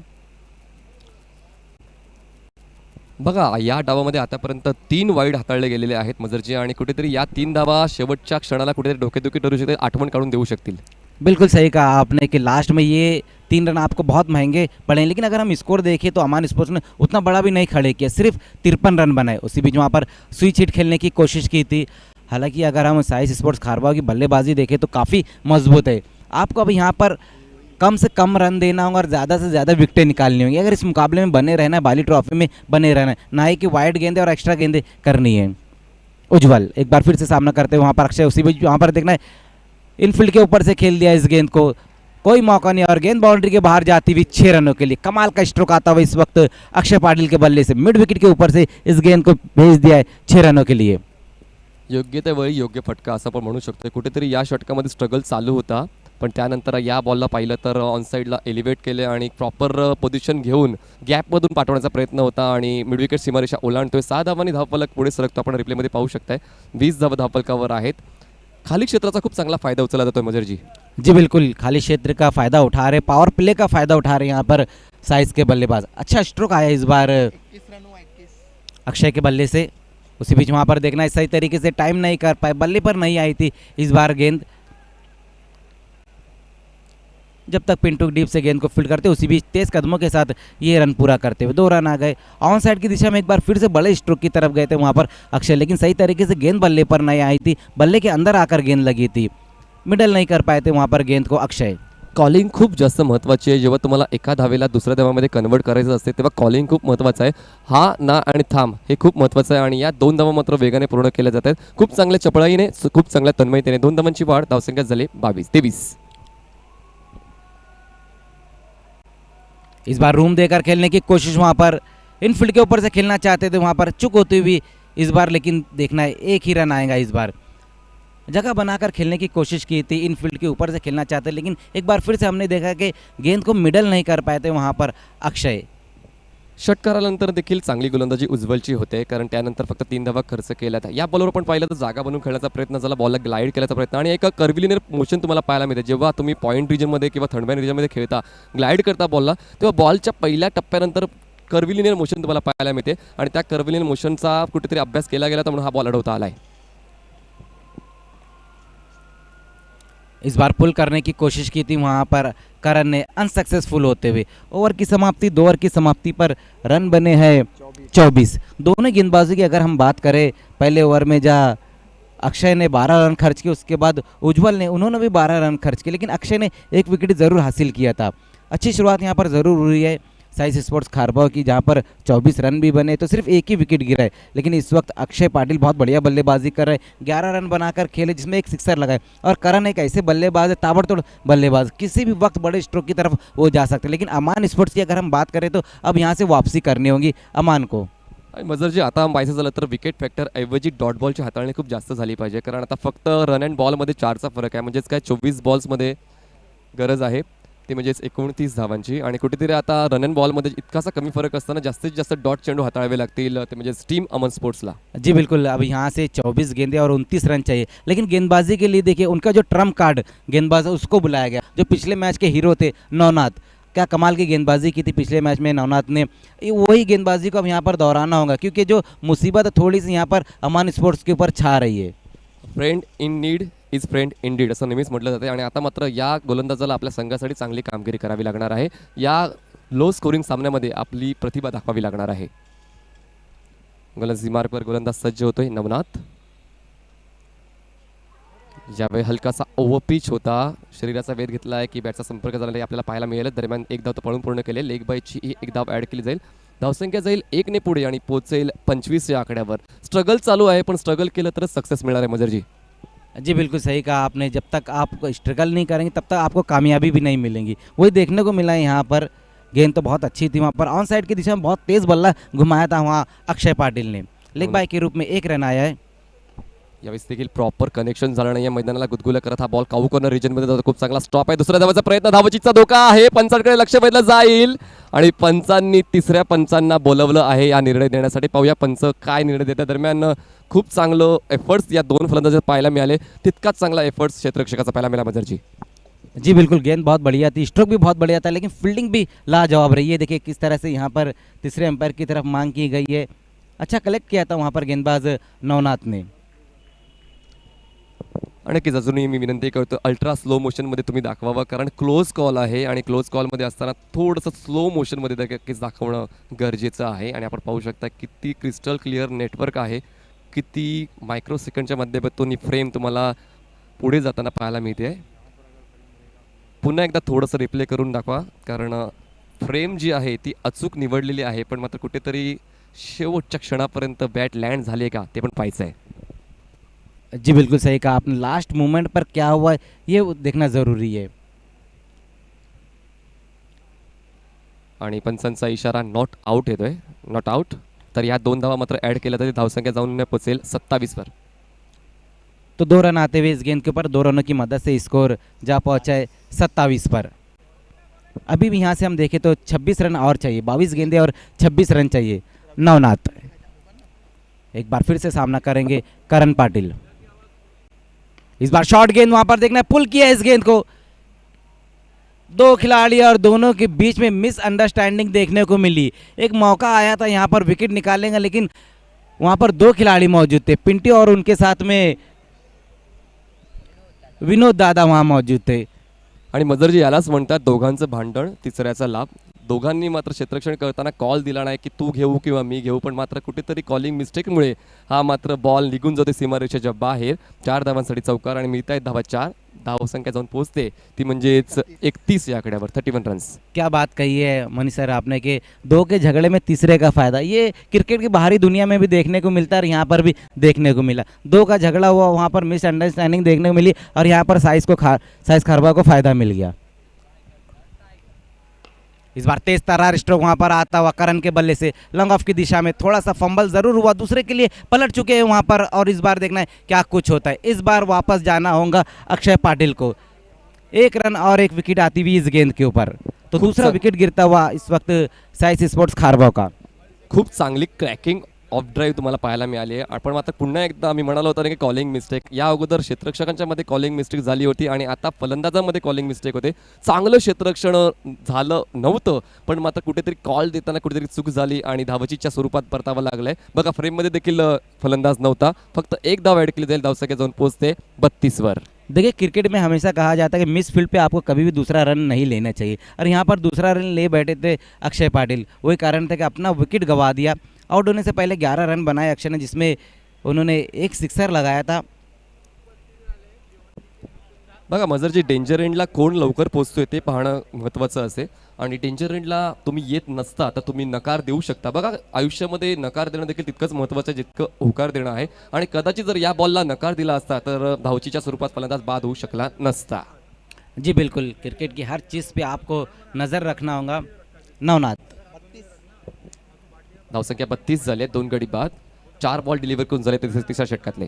बघा या डावामध्ये आतापर्यंत 3 वाईड हाताळले गेलेले आहेत मजरजी आणि कुठेतरी या 3 धावा शेवटच्या क्षणाला कुठेतरी डोकेदुखी ठरू शकते, आठवण काढून देऊ शकतील. बिल्कुल सही कहा आपने कि लास्ट में ये 3 रन आपको बहुत महंगे पड़े, लेकिन अगर हम स्कोर देखें तो अमान स्पोर्ट्स ने उतना बड़ा भी नहीं खड़े किया, सिर्फ 53 रन बनाए. उसी बीच वहाँ पर स्विच हिट खेलने की कोशिश की थी. हालांकि अगर हम साइज स्पोर्ट्स खारबाव की बल्लेबाजी देखें तो काफ़ी मजबूत है. आपको अब यहाँ पर कम से कम रन देना होगा और ज़्यादा से ज़्यादा विकेटें निकालनी होंगी अगर इस मुकाबले में बने रहना है, बाली ट्रॉफी में बने रहना है, ना ही कि वाइड गेंदे और एक्स्ट्रा गेंदे करनी है. उज्जवल एक बार फिर से सामना करते हैं वहाँ पर अक्षय. उसी बीच वहाँ पर देखना है इनफील्ड के ऊपर से खेल दिया इस गेंद को, कोई मौका नहीं और गेंद बाउंड्री के बाहर जाती हुई 6 रनों के लिए. कमाल का स्ट्रोक आता हुआ इस वक्त अक्षय पाटिल के बल्ले से मिड विकेट के ऊपर से इस गेंद को भेज दिया है 6 रनों के लिए. योग्य त्या वेळी योग्य फटका असं आपण म्हणू शकतो. कुठेतरी या षटकामध्ये स्ट्रगल चालू होता, पण त्यानंतर या बॉलला पाहिलं तर ऑन साईडला एलिव्हेट केले आणि प्रॉपर पोझिशन घेऊन गॅपमधून पाठवण्याचा प्रयत्न होता आणि मिड विकेट सीमारेषा ओलांडतोय. 6 धावांनी धावफलक पुढे सरकतो. आपण रिप्लेमध्ये पाहू शकताय 20 धावा धावफलकावर आहेत. खाली क्षेत्राचा खूप चांगला फायदा उचलला जातोय मजरजी. जी बिल्कुल, खाली क्षेत्र का फ़ायदा उठा रहे, पावर प्ले का फ़ायदा उठा रहे यहाँ पर साइज के बल्लेबाज. अच्छा स्ट्रोक आया इस बार अक्षय के बल्ले से. उसी बीच वहाँ पर देखना है सही तरीके से टाइम नहीं कर पाए, बल्ले पर नहीं आई थी इस बार गेंद. जब तक पिंटू डीप से गेंद को फील्ड करते उसी बीच तेज कदमों के साथ ये रन पूरा करते हुए 2 रन आ गए. ऑन साइड की दिशा में एक बार फिर से बड़े स्ट्रोक की तरफ गए थे वहाँ पर अक्षय, लेकिन सही तरीके से गेंद बल्ले पर नहीं आई थी, बल्ले के अंदर आकर गेंद लगी थी. मिडल नहीं कर पाए थे वहाँ पर गेंद को अक्षय. कॉलिंग खूप जास्त महत्त्वाची आहे. जेव्हा तुम्हाला एका धावेला दुसऱ्या धावामध्ये कन्वर्ट करायचं असते तेव्हा कॉलिंग खूप महत्त्वाचं आहे. हा ना आणि थांब हे खूप महत्त्वाचं आहे आणि या 2 धावा मात्र वेगाने पूर्ण केल्या जात आहेत. खूप चांगल्या चपळाईने, खूप चांगल्या तन्मयतेने 2 धावांची वाढ. धावसंख्या झाली 22-23. इस बार रूम देकर खेलने की कोशिश वहाँ पर इनफील्ड के ऊपर से खेलना चाहते थे वहाँ पर चुक होती हुई इस बार, लेकिन देखना है 1 ही रन आएगा इस बार. जगह बनाकर खेलने की कोशिश की थी, इनफील्ड के ऊपर से खेलना चाहते, लेकिन एक बार फिर से हमने देखा कि गेंद को मिडल नहीं कर पाए थे वहाँ पर अक्षय. षटकारानंतर देखील चांगली गोलंदाजी उज्ज्वलची होते, कारण त्यानंतर फक्त 3 धावा खर्च केल्या. या बॉलवर पण पाहिलं तर जागा बनवून खेळण्याचा प्रयत्न झाला, बॉलला ग्लाइड केल्याचा प्रयत्न आणि एक कर्व्हिलिनियर मोशन तुम्हाला पाहायला मिळते. जेव्हा तुम्ही पॉईंट रिजनमध्ये किंवा थर्डमॅन रिजनमध्ये खेळता, ग्लाइड करता बॉलला, तेव्हा बॉलच्या पहिल्या टप्प्यानंतर कर्व्हिलिनियर मोशन तुम्हाला पाहायला मिळते आणि त्या कर्व्हिलिनियर मोशनचा कुठेतरी अभ्यास केला गेला तर म्हणून हा बॉल अडवता आलाय. इस बार पुल करने की कोशिश की थी वहाँ पर करण ने, अनसक्सेसफुल होते हुए. ओवर की समाप्ति 2 ओवर की समाप्ति पर रन बने हैं 24. दोनों गेंदबाजी की अगर हम बात करें, पहले ओवर में जहाँ अक्षय ने 12 रन खर्च किए, उसके बाद उज्जवल ने उन्होंने भी 12 रन खर्च किए, लेकिन अक्षय ने 1 विकेट ज़रूर हासिल किया था. अच्छी शुरुआत यहाँ पर ज़रूर हुई है साइज स्पोर्ट्स खारबाव की, जहाँ पर 24 रन भी बने तो सिर्फ 1 ही विकेट गिरा है. लेकिन इस वक्त अक्षय पाटिल बहुत बढ़िया बल्लेबाजी कर रहे हैं, 11 रन बनाकर खेले जिसमें 1 सिक्सर लगाए. और करण एक ऐसे बल्लेबाज है, ताबड़तोड़ बल्लेबाज, किसी भी वक्त बड़े स्ट्रोक की तरफ वो जा सकते हैं. लेकिन अमान स्पोर्ट्स की अगर हम बात करें तो अब यहाँ से वापसी करनी होगी अमान को. मजरजी आता पाहायचं झालं तर विकेट फॅक्टर ऐवजी डॉट बॉलची हाताळणी खूप जास्त झाली पाहिजे, कारण आता फक्त रन अँड बॉलमध्ये 4चा फरक आहे. म्हणजेच काय 24 बॉल्समध्ये गरज आहे ते म्हणजेच 29 धावांची आणि कुठेतरी आता रन अँड बॉलमध्ये इतकासा कमी फरक असताना जास्तीत जास्त डॉट चेंडू हाताळावे लागतील ते म्हणजे टीम अमन स्पोर्ट्सला. जी बिल्कुल, अब यहाँ से 24 गेंदे और 29 रन चाहिए, लेकिन गेंदबाजी के लिए देखिए उनका जो ट्रम्प कार्ड गेंदबाज है उसको बुलाया गया. जो पिछले मैच के हीरो थे नवनाथ, क्या कमाल की गेंदबाजी की थी पिछले मैच में नवनाथ ने, वही गेंदबाजी को अब यहाँ पर दोहराना होगा, क्योंकि जो मुसीबत थोड़ी सी यहाँ पर अमान स्पोर्ट्स के ऊपर छा रही है. Friend in need is friend in deed असं नेहमीच म्हटलं जाते आणि आता मात्र या गोलंदाजाला आपल्या संघासाठी चांगली कामगिरी करावी लागणार आहे. या लो स्कोरिंग सामन्यामध्ये आपली प्रतिभा दाखवावी लागणार आहे. गोलंदाजी मार्कवर गोलंदाज सज्ज होतोय नवनाथ. ज्यावेळी हलकासा ओव्हरपिच होता, शरीराचा वेध घेतला आहे की बॅटचा संपर्क झाला आपल्याला पाहायला मिळेल. दरम्यान 1 धाव पळून पूर्ण केले, लेग बायची 1 धाव ॲड केली जाईल. धावसंख्या जाईल 1 ने पुढे आणि पोहोचेल 25 या आकड्यावर. स्ट्रगल चालू आहे, पण स्ट्रगल केलं तरच सक्सेस मिळणार आहे मजरजी. जी बिल्कुल सही कहा आपने, जब तक आप स्ट्रगल नहीं करेंगे तब तक आपको कामयाबी भी नहीं मिलेंगी. वही देखने को मिला है यहाँ पर. गेंद तो बहुत अच्छी थी वहाँ पर, ऑन साइड की दिशा में बहुत तेज़ बल्ला घुमाया था वहाँ अक्षय पाटिल ने. लेग बाय के रूप में 1 रन आया है. यावेळेस देखील प्रॉपर कनेक्शन झालं नाही, मैदानाला गुदगुल्या करत हा बॉल काऊ कॉर्नर रिजनमध्ये जातो. खूप चांगला स्टॉप आहे. दुसऱ्या धावाचा प्रयत्न, धावचीचा धोका आहे, पंचांकडे लक्ष वेधलं जाईल आणि पंचांनी तिसऱ्या पंचांना बोलवलं आहे या निर्णय देण्यासाठी. पाहूया पंच काय निर्णय देतात. दरम्यान खूप चांगलं एफर्ट्स या 2 फलंदाजात पाहायला मिळाले, तितकाच चांगला एफर्ट्स क्षेत्ररक्षकाचा पाहायला मिळाला मजरजी. जी बिल्कुल, गेंद बहुत बढ़िया थी, स्ट्रोक भी बहुत बढ़िया था, लेकिन फील्डिंग भी लाजवाब रही है। देखिए किस तरह से यहाँ पर तीसरे अंपायर की तरफ मांग की गई है। अच्छा कलेक्ट किया था वहाँ पर गेंदबाज नवनाथ ने। आणि नक्कीच अजूनही मी विनंती करतो अल्ट्रा स्लो मोशनमध्ये तुम्ही दाखवावं, कारण क्लोज कॉल आहे आणि क्लोज कॉलमध्ये असताना थोडंसं स्लो मोशनमध्ये नक्कीच दाखवणं गरजेचं आहे. आणि आपण पाहू शकता किती क्रिस्टल क्लिअर नेटवर्क आहे, किती मायक्रो सेकंडच्या माध्यमातून ही फ्रेम तुम्हाला पुढे जाताना पाहायला मिळते. पुन्हा एकदा थोडंसं रिप्ले करून दाखवा, कारण फ्रेम जी आहे ती अचूक निवडलेली आहे, पण मात्र कुठेतरी शेवटच्या क्षणापर्यंत बॅट लँड झाली आहे का ते पण पाहायचं आहे. जी बिल्कुल सही कहा आपने, लास्ट मोमेंट पर क्या हुआ है ये देखना ज़रूरी है. आणि पंचांचा इशारा नॉट आउट येतोय, नॉट आउट. तर या 2 धावा मात्र ॲड केल्या तरी धावसंख्या जाऊन पोहोचेल 27 वर. तो 2 रन आते हुए इस गेंद के ऊपर 2 रनों की मदद से स्कोर जा पहुंचा है 27 पर. अभी भी यहाँ से हम देखें तो 26 रन और चाहिए, 22 गेंदे और 26 रन चाहिए. नवनाथ एक बार फिर से सामना करेंगे करण पाटिल. इस बार शॉर्ट गेंद वहां पर देखना है, पुल किया इस गेंद को. 2 खिलाड़ी और दोनों के बीच में मिसअंडरस्टैंडिंग देखने को मिली. एक मौका आया था यहाँ पर विकेट निकालेंगे, लेकिन वहां पर 2 खिलाड़ी मौजूद थे, पिंटी और उनके साथ में विनोद दादा वहां मौजूद थे. आणि मजरजी यालाच म्हणतात दोघांचं भांडण तिसऱ्याचा लाभ. दोघांनी मात्र क्षेत्ररक्षण करताना कॉल दिला नाही की तू घेऊ किंवा मी घेऊ, पण मात्र कुठेतरी कॉलिंग मिस्टेकमुळे हा मात्र बॉल निघून जाते सीमारेषेच्या बाहेर. 4 धावांसाठी चौकार आणि मिळत आहेत धावा 4. धावसंख्या जाऊन पोहोचते ती म्हणजेच 31 या आकड्यावर, 31 रन्स. क्या बात कही है मनीष सर आपने कि 2 के झगड़े में तीसरे का फायदा, ये क्रिकेट की बाहरी दुनिया में भी देखने को मिलता है और यहाँ पर भी देखने को मिला. 2 का झगड़ा हुआ, वहाँ पर मिसअंडरस्टैंडिंग देखने को मिली और यहाँ पर साइज खरबा को फायदा मिल गया. इस बार तेज तरार स्ट्रोक वहां पर आता हुआ करण के बल्ले से लॉन्ग ऑफ की दिशा में, थोड़ा सा फंबल जरूर हुआ, दूसरे के लिए पलट चुके हैं वहां पर. और इस बार देखना है क्या कुछ होता है. इस बार वापस जाना होगा अक्षय पाटिल को. 1 रन और 1 विकेट आती हुई इस गेंद के ऊपर. तो दूसरा विकेट गिरता हुआ इस वक्त साइस स्पोर्ट्स खारबाव का. खूप चांगली क्रॅकिंग ऑफ ड्राईव्ह तुम्हाला पाहायला मिळाली आहे. आपण मात्र पुन्हा एकदा आम्ही म्हणालो होतो की कॉलिंग मिस्टेक, या अगोदर क्षेत्ररक्षकांच्या मध्ये कॉलिंग मिस्टेक झाली होती आणि आता फलंदाजामध्ये कॉलिंग मिस्टेक होते. चांगलं क्षेत्ररक्षण झालं नव्हतं, पण मात्र कुठेतरी कॉल देताना कुठेतरी चूक झाली आणि धावचीच्या स्वरूपात परतावं लागलंय. बघा फ्रेममध्ये देखील फलंदाज नव्हता, फक्त 1 धाव ॲड केली जाईल, धावसंख्या जाऊन पोहोचते 32 वर. देखिए क्रिकेट में हमेशा कहा जाता है कि मिस फील्ड पे आपको कभी भी दूसरा रन नहीं लेना चाहिए, और यहाँ पर दूसरा रन ले बैठे थे अक्षय पाटिल. वही कारण था कि अपना विकेट गंवा दिया. आउट होने से पहले 11 रन बनाए अक्षय ने, जिसमें उन्होंने 1 सिक्सर लगाया था. बघा मजरजी, डेंजर एंडला कोण लवकर पोहोचतोय ते पाहणं महत्त्वाचं असेल. आणि डेंजर एंडला तुम्ही येत नसता तर तुम्ही नकार देऊ शकता. बघा आयुष्यामध्ये नकार देणं देखील तितकंच महत्त्वाचं आहे जितकं होकार देणं आहे. आणि कदाचित जर या बॉलला नकार दिला असता तर धावचीच्या स्वरूपात फलंदाज बाद होऊ शकला नसता. जी बिल्कुल, क्रिकेट की हर चीज़ पे आपको नज़र रखना होगा. नवनाथ धावसंख्या 32 झाले, 2 गडी बाद, 4 बॉल डिलिव्हर करून झाले तिसऱ्या षटकातले.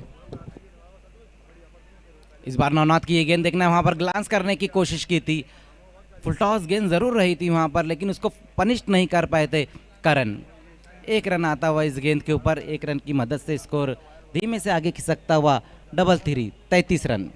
इस बार नवनाथ की ये गेंद देखना है, वहाँ पर ग्लांस करने की कोशिश की थी. फुल टॉस गेंद ज़रूर रही थी वहाँ पर, लेकिन उसको पनिश नहीं कर पाए थे करण. 1 रन आता हुआ इस गेंद के ऊपर, 1 रन की मदद से स्कोर धीमे से आगे खिसकता हुआ 3-3, 33 रन.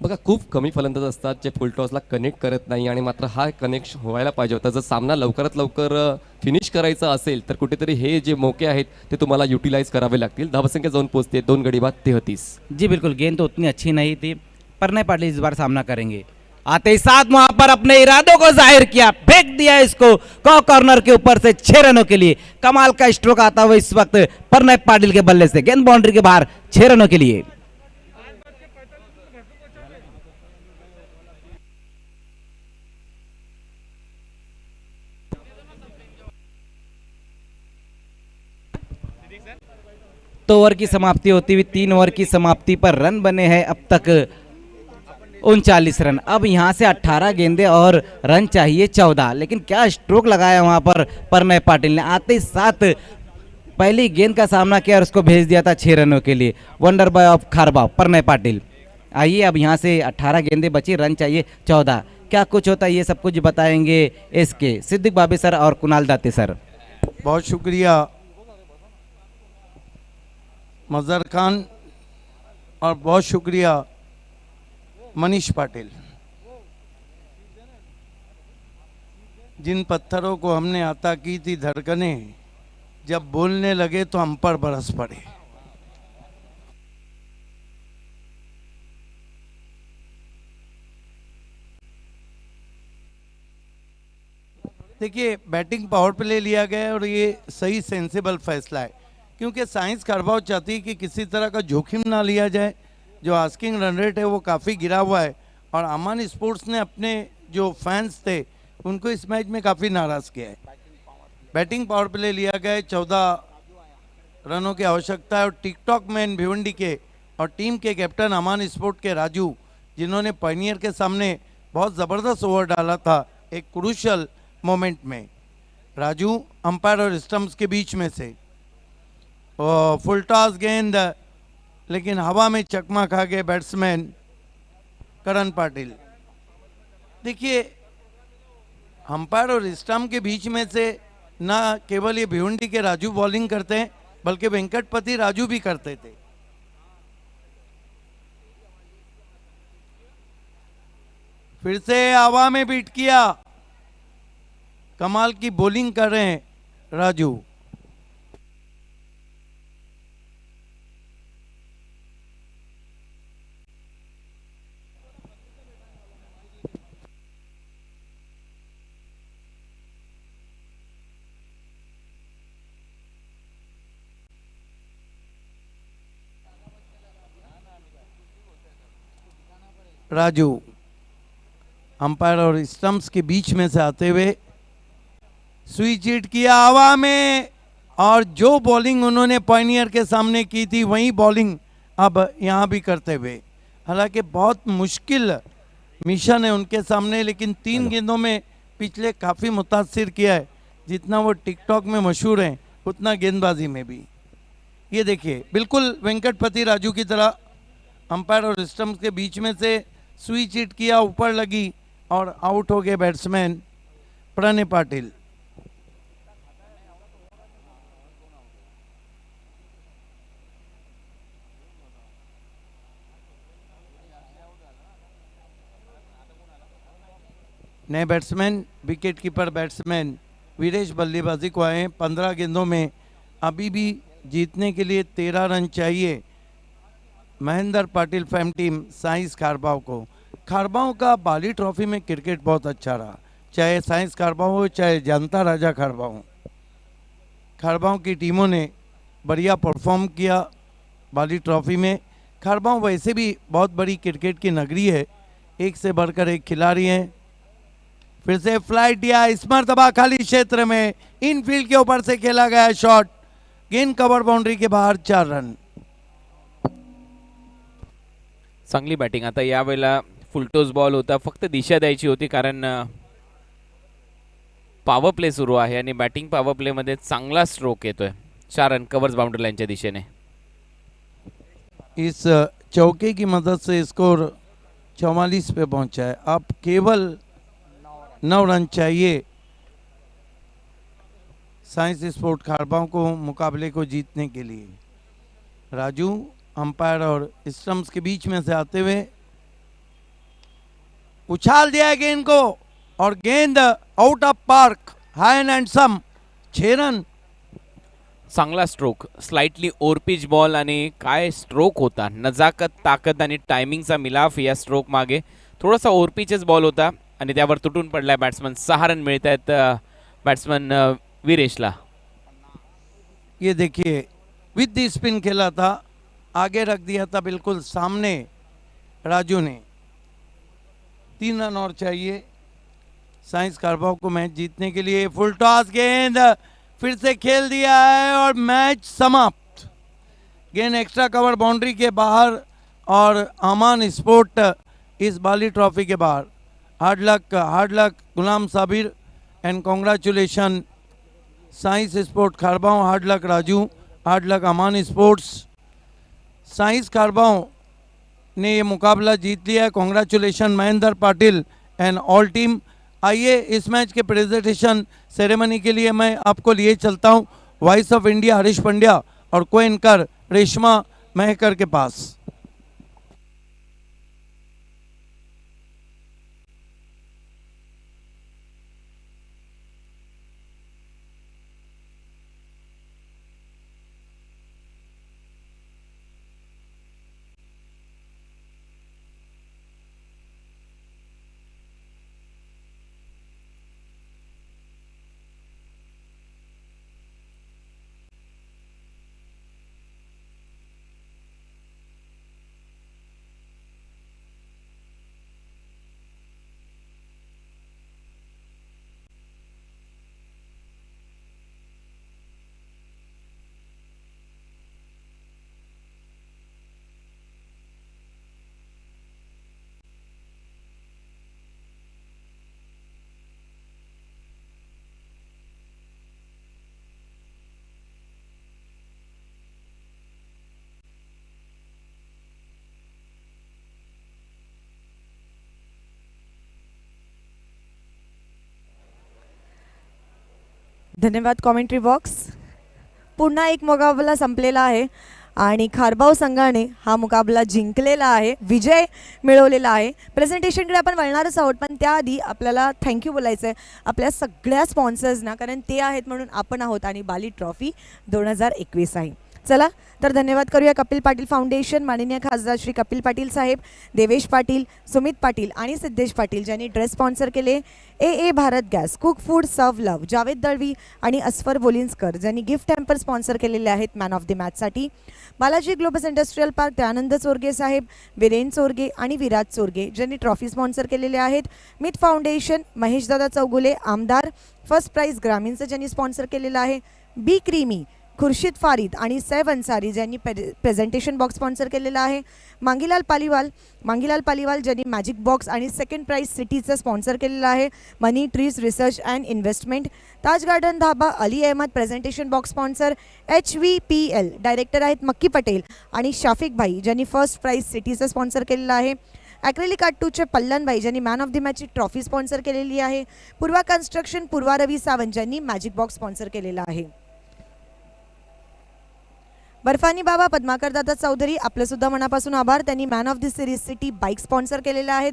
बघा खूप कमी फलंदाज असतात जे फुल टॉसला कनेक्ट करत नाही, आणि मात्र हा कनेक्ट व्हायला पाहिजे होता. जर सामना लवकरात लवकर फिनिश करायचा असेल तर कुठेतरी हे जे मौके आहेत ते तुम्हाला युटिलाइज करावे लागतील. धावसंख्या जाऊन पोहोचते 2 गडी बाद, 33. जी बिल्कुल, गेंद तो उतनी अच्छी नहीं थी. प्रणय पाटिल इस बार सामना करेंगे. आते ही साथ वहां पर अपने इरादों को जाहिर किया, फेंक दिया इसको कॉर्नर के ऊपर से 6 रनों के लिए. कमाल का स्ट्रोक आता हुआ इस वक्त प्रणय पाटिल के बल्ले से, गेंद बाउंड्री के बाहर, 6 रनों के लिए. तो ओवर की समाप्ति होती हुई 3 ओवर की समाप्ति पर रन बने हैं अब तक 39 रन. अब यहाँ से 18 गेंदे और रन चाहिए 14. लेकिन क्या स्ट्रोक लगाया वहाँ पर प्रणय पाटिल ने. आते ही साथ पहली गेंद का सामना किया और उसको भेज दिया था 6 रनों के लिए. वंडर बॉय ऑफ खारबाव प्रणय पाटिल. आइए अब यहाँ से 18 गेंदे बची, रन चाहिए 14. क्या कुछ होता है ये सब कुछ बताएंगे इसके सिद्दीक बाबी सर और कुणाल दाते सर. बहुत शुक्रिया मजर खान और बहुत शुक्रिया मनीष पाटिल. जिन पत्थरों को हमने आता की थी धड़कनें, जब बोलने लगे तो हम पर बरस पड़े। देखिए, बैटिंग पावर प्ले लिया गया है और ये सही सेंसिबल फैसला है, क्योंकि साइंस खरबाव चाहती है कि किसी तरह का जोखिम ना लिया जाए। जो आस्किंग रन रेट है वो काफ़ी गिरा हुआ है और अमान स्पोर्ट्स ने अपने जो फैंस थे उनको इस मैच में काफ़ी नाराज़ किया है। बैटिंग पावर प्ले लिया गया है, 14 रनों की आवश्यकता है और टिकटॉक मैन भिवंडी के और टीम के कैप्टन अमान स्पोर्ट के राजू, जिन्होंने पायनियर के सामने बहुत ज़बरदस्त ओवर डाला था एक क्रूशल मोमेंट में। राजू अंपायर और स्टंप्स के बीच में से फुल टॉस गेंद, लेकिन हवा में चकमा खा गए बैट्समैन करण पाटिल। देखिए, अंपायर और स्टंप के बीच में से ना केवल ये भिवंडी के राजू बॉलिंग करते हैं बल्कि वेंकटपति राजू भी करते थे। फिर से हवा में बीट किया, कमाल की बॉलिंग कर रहे हैं राजू। राजू अंपायर और स्टंप्स के बीच में से आते हुए स्विच हिट किया हवा में, और जो बॉलिंग उन्होंने पायनियर के सामने की थी वही बॉलिंग अब यहाँ भी करते हुए। हालांकि बहुत मुश्किल मिशन है उनके सामने, लेकिन 3 गेंदों में पिछले काफ़ी मुतासिर किया है। जितना वो टिकटॉक में मशहूर हैं उतना गेंदबाजी में भी। ये देखिए, बिल्कुल वेंकटपति राजू की तरह अंपायर और स्टंप्स के बीच में से स्विच हिट किया, ऊपर लगी और आउट हो गए बैट्समैन प्रणय पाटिल। नए batsman wicket keeper batsman Viresh बल्लेबाजी को आए हैं। 15 गेंदों में अभी भी जीतने के लिए 13 रन चाहिए महेंद्र पाटिल फैम टीम साइंस खारबाव को। खारबाव का बाली ट्रॉफी में क्रिकेट बहुत अच्छा रहा, चाहे साइंस खारबाव हो चाहे जनता राजा खारबाव हो। खारबाव की टीमों ने बढ़िया परफॉर्म किया बाली ट्रॉफी में। खारबाव वैसे भी बहुत बड़ी क्रिकेट की नगरी है, एक से बढ़कर एक खिलाड़ी हैं। फिर से फ्लाइट दिया, इस मरतबा खाली क्षेत्र में इनफील्ड के ऊपर से खेला गया शॉट, गेंद कवर बाउंड्री के बाहर, 4 रन। चांगली बॅटिंग। आता यावेळेला फुलटोस बॉल होता, फक्त दिशा द्यायची होती कारण पॉवर प्ले सुरू आहे आणि बॅटिंग पॉवर प्ले मध्ये चांगला स्ट्रोक येतोय। 4 रन कवर्स बाउंड्री लाइनच्या दिशेने। इस चौके की मदद से स्कोर 44 पे पहुंचा है। अब केवल 9 रन चाहिए साइंस स्पोर्ट खारबाव को मुकाबले को जीतने के लिए। राजू अंपायर और स्टंप्स के बीच में से आते हुए उछाल दिया गेंद को और गेंद out of park, high end handsome, 6 run. चांगला स्ट्रोक, स्लाइटली ओव्हरपिच बॉल आणि काय स्ट्रोक होता, नजाकत, ताकद आणि टायमिंगचा मिलाफ या स्ट्रोक मागे। थोडासा ओव्हरपिचच बॉल होता आणि त्यावर तुटून पडलाय बॅट्समन। 6 रन मिळत आहेत बॅट्समन वीरेशला। ये देखिए, विद द स्पिन खेला था, आगे रख दिया था बिल्कुल सामने राजू ने। 3 रन और चाहिए साइंस खारबाव को मैच जीतने के लिए। फुल टॉस गेंद फिर से खेल दिया है और मैच समाप्त। गेंद एक्स्ट्रा कवर बाउंड्री के बाहर और अमान स्पोर्ट इस बाली ट्रॉफी के बाहर। Hard luck Gulam Sabir and congratulation science sport Kharbav. Hard luck Raju, hard luck Aman sports. Science Kharbav ने ये मुकाबला जीत लिया है। Congratulation Mahendra Patil and all team. आइए इस मैच के प्रेजेंटेशन सेरेमनी के लिए मैं आपको लिए चलता हूँ voice of India Harish Pandya और को एंकर रेशमा महकर के पास। धन्यवाद कॉमेंट्री बॉक्स. पुन्हा एक मुकाबला संपलेला आहे आणि खारबाव संघाने हा मुकाबला जिंकलेला आहे, विजय मिळवलेला आहे. प्रेझेंटेशनकडे आपण वळणारच आहोत, पण त्याआधी आपल्याला थँक्यू बोलायचं आहे आपल्या सगळ्या स्पॉन्सर्सना, कारण ते आहेत म्हणून आपण आहोत आणि बाली ट्रॉफी 2021 आहे. चला तर धन्यवाद करूया कपिल पाटील फाउंडेशन, माननीय खासदार श्री कपिल पाटील साहेब, देवेश पाटील, सुमित पाटील आणि सिद्धेश पाटील ज्यांनी ड्रेस स्पॉन्सर केले, ए भारत गॅस, कुक फूड सर्व लव, जावेद दळवी आणि अस्फर बोलिन्सकर ज्यांनी गिफ्ट हॅम्पर स्पॉन्सर केलेले आहेत मॅन ऑफ द मॅचसाठी, बालाजी ग्लोबस इंडस्ट्रियल पार्क, त्यानंद चोरगे साहेब, वीरेन चोरगे आणि विराज चोरगे ज्यांनी ट्रॉफी स्पॉन्सर केलेले आहेत, मित फाउंडेशन, महेशदादा चौगुले आमदार, फर्स्ट प्राइज ग्रामीणचं ज्यांनी स्पॉन्सर केलेलं आहे, बी क्रीमी, खुर्शीद फारीद आणि सैफ अन्सारी ज्यांनी प्रेझेंटेशन बॉक्स स्पॉन्सर केलेला आहे, मांगीलाल पालीवाल ज्यांनी मॅजिक बॉक्स आणि सेकंड प्राइज सिटीचं स्पॉन्सर केलेलं आहे, money trees research and investment, Taj garden dhaba, Ali Ahmad presentation box sponsor, HVPL director आहेत मक्की पटेल आणि शाफिक भाई ज्यांनी फर्स्ट प्राइज सिटीचं स्पॉन्सर केलेलं आहे, ॲक्रेलिक आर्टूचे पल्लन भाई ज्यांनी मॅन ऑफ द मॅचची ट्रॉफी स्पॉन्सर केलेली आहे, पूर्वा कन्स्ट्रक्शन पूर्वा रवी सावंत ज्यांनी मॅजिक बॉक्स स्पॉन्सर केलेला आहे. बर्फानी बाबा पद्माकर दादा चौधरी आपलं सुद्धा मनापासून आभार, त्यांनी man of the series city bike sponsor केलेल्या आहेत.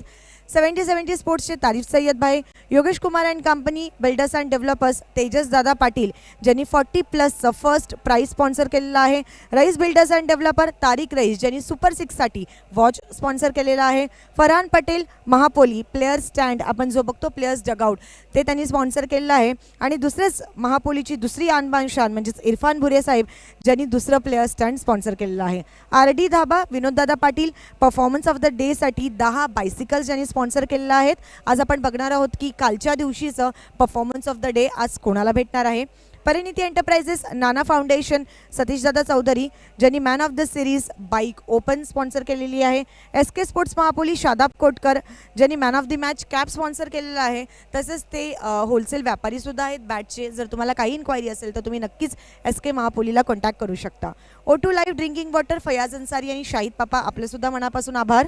70-70 स्पोर्ट्सचे तारीफ सय्यद भाई, Yogesh Kumar and company builders and developers, Tejas Dada Patil ज्यांनी 40+ फर्स्ट प्राइज स्पॉन्सर केलेला आहे, रईस बिल्डर्स अँड डेव्हलपर, तारिक रईस ज्यांनी सुपर 6साठी वॉच स्पॉन्सर केलेला आहे, फरहान पटेल महापोली प्लेयर्स स्टँड आपण जो बघतो प्लेयर्स डगआउट ते त्यांनी स्पॉन्सर केलेलं आहे, आणि दुसरेच महापोलीची दुसरी आणबान शान म्हणजेच इरफान भुरे साहेब ज्यांनी दुसरं प्लेयर स्टँड स्पॉन्सर केलेलं आहे. RD धाबा, विनोददादा पाटील परफॉर्मन्स ऑफ द डेसाठी 10 बायसिकल्स ज्यांनी स्पॉन्सर केलेलं आहेत. आज आपण बघणार आहोत की कालच्या दिवशीचं परफॉर्मन्स ऑफ द डे आज कोणाला भेटणार आहे. परिणिती एंटरप्राइजेस, नाना फाउंडेशन, सतीशदादा चौधरी ज्यांनी man of the series bike open sponsor केलेली आहे, SK स्पोर्ट्स महापोली, शादाब कोटकर ज्यांनी man of the match cap sponsor केलेला आहे. तसेच ते होलसेल व्यापारीसुद्धा आहेत बॅटचे. जर तुम्हाला काही इन्क्वायरी असेल तर तुम्ही नक्कीच SK महापोलीला कॉन्टॅक्ट करू शकता. O2 live drinking water, Fayaz Ansari आणि शाहिद पापा आपलेसुद्धा मनापासून आभार.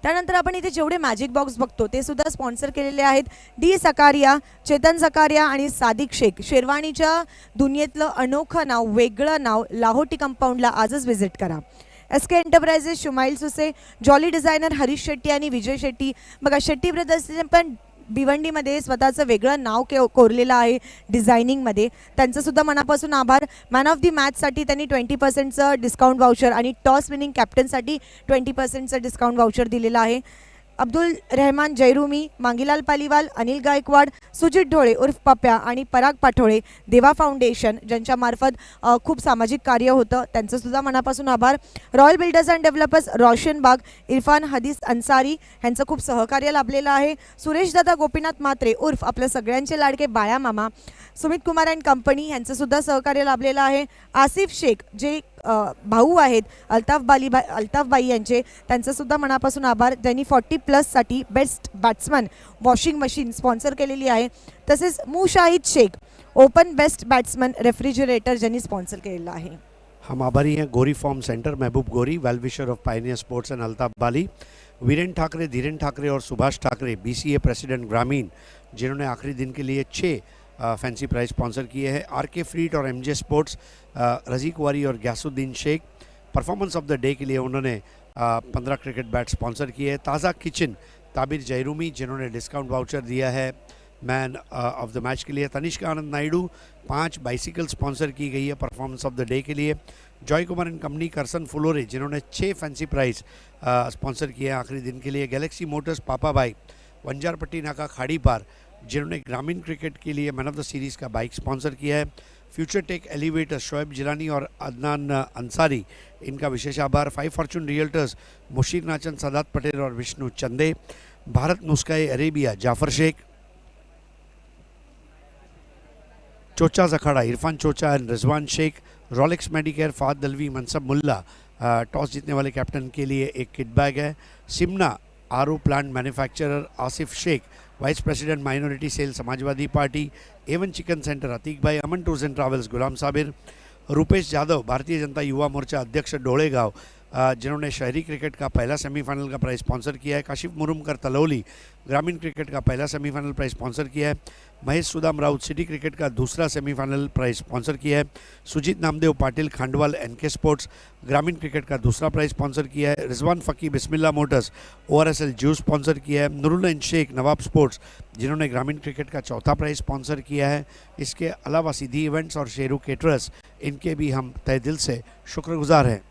त्यानंतर आपण इथे जेवढे मॅजिक बॉक्स बघतो ते सुद्धा स्पॉन्सर केलेले आहेत. डी सकारिया, चेतन सकारिया आणि सादिक शेख. शेरवानीच्या दुनियेतलं अनोखं नाव, वेगळं नाव, लाहोटी कंपाऊंडला आजच व्हिजिट करा. SK enterprises, Shumail Suse, Jolly designer Harish Shetty आणि विजय शेट्टी. बघा शेट्टी ब्रदर्सने पण भिवंडीमध्ये स्वतःचं वेगळं नाव कोरलेलं आहे डिझायनिंगमध्ये. त्यांचंसुद्धा मनापासून आभार. मॅन ऑफ द मॅचसाठी त्यांनी 20% डिस्काउंट वाउचर आणि टॉस विनिंग कॅप्टनसाठी 20% डिस्काउंट वाउचर दिलेलं आहे. अब्दुल रहमान जयरुमी, मांगीलाल पालीवाल, अनिल गायकवाड, सुजित ढोळे उर्फ पप्या आणि पराग पाठोळे, देवा फाउंडेशन ज्यांच्यामार्फत खूप सामाजिक कार्य होतं त्यांचंसुद्धा मनापासून आभार. Royal builders and developers, Roshan बाग, इरफान हदीस अन्सारी ह्यांचं खूप सहकार्य लाभलेलं आहे. सुरेशदादा गोपीनाथ म्हात्रे उर्फ आपल्या सगळ्यांचे लाडके बाळा मामा, सुमित कुमार अँड कंपनी ह्यांचंसुद्धा सहकार्य लाभलेलं आहे. आसिफ शेख जे भाऊ आहेत अल्ताफबाई यांचे, त्यांचंसुद्धा मनापासून आभार. ज्यांनी 40+ best batsman washing machine sponsor केलेली आहे. तसेच Mushahid Shaikh open best batsman refrigerator ज्यांनी स्पॉन्सर केलेलं आहे. हम आभारी हैं गोरी form centre, Mehboob Gori, well wisher of pioneer sports and Altaf Bali, Viren Thackeray, Dhiren Thackeray और सुभाष ठाकरे, BCA प्रेसिडेंट ग्रामीण जिन्होंने आखिरी दिन के लिए 6 फैंसी प्राइज स्पॉन्सर किए हैं. RK फ्रीट और MJ स्पोर्ट्स, रज़ी कुंवारी और Gyasuddin Shaikh. Performance of the day के लिए उन्होंने 15 क्रिकेट बैट स्पॉन्सर किए हैं. ताज़ा किचन, ताबिर जयरूमी जिन्होंने डिस्काउंट वाउचर दिया है मैन ऑफ द मैच के लिए. तनिष्क आनंद नायडू, 5 बाइसिकल स्पॉन्सर की गई है परफॉर्मेंस ऑफ द डे के लिए. जॉय कुमार एंड कंपनी, करसन फुलोरे जिन्होंने 6 फैंसी प्राइज स्पॉन्सर किए हैं आखिरी दिन के लिए. गैलेक्सी मोटर्स, पापा भाई, वंजारपट्टी नाका, खाड़ी पार जिन्होंने ग्रामीण क्रिकेट के लिए मैन ऑफ द सीरीज़ का बाइक स्पॉन्सर किया है. Future tech elevator, Shoaib Jilani और अदनान अंसारी, इनका विशेष आभार. 5 फॉर्चून रियल्टर्स, मुशीर नाचन, सदात पटेल और Vishnu Chande. Bharat Nuskhaye Arabia, Jafar Shaikh. Chochaj Akhada, Irfan Chocha and Rizwan Shaikh. Rolex medicare, Faad Dalvi, Mansab Mulla. Toss जीतने वाले कैप्टन के लिए एक किट बैग है. Simna RO plant manufacturer, Asif Shaikh, vice president minority cell Samajwadi party. A1 chicken centre, Ateeq भाई. Aman tours and travels, Gulam Sabir. Rupesh Jadhav, Bharatiya Janata Yuva Morcha अध्यक्ष, डोळेगाव. जिन्होंने शहरी क्रिकेट का पहला सेमीफाइनल का प्राइज़ स्पॉन्सर किया है। काशिफ मुरुमकर तलौली ग्रामीण क्रिकेट का पहला सेमीफाइनल प्राइज़ स्पॉन्सर किया है। महेश सुदाम राउत सिटी क्रिकेट का दूसरा सेमीफाइनल प्राइज़ स्पॉन्सर किया है। सुजीत नामदेव पाटिल खांडवाल एनके स्पोर्ट्स ग्रामीण क्रिकेट का दूसरा प्राइज़ स्पॉन्सर किया है। रिजवान फ़की बिस्मिल्ला मोटर्स ORSL जू स्पॉन्सर किया है। नुरुल्लाइन शेख नवाब स्पोर्ट्स जिन्होंने ग्रामीण क्रिकेट का चौथा प्राइज़ स्पॉन्सर किया है। इसके अलावा सिद्धि इवेंट्स और शेरू केटरर्स, इनके भी हम तहे दिल से शुक्रगुजार हैं।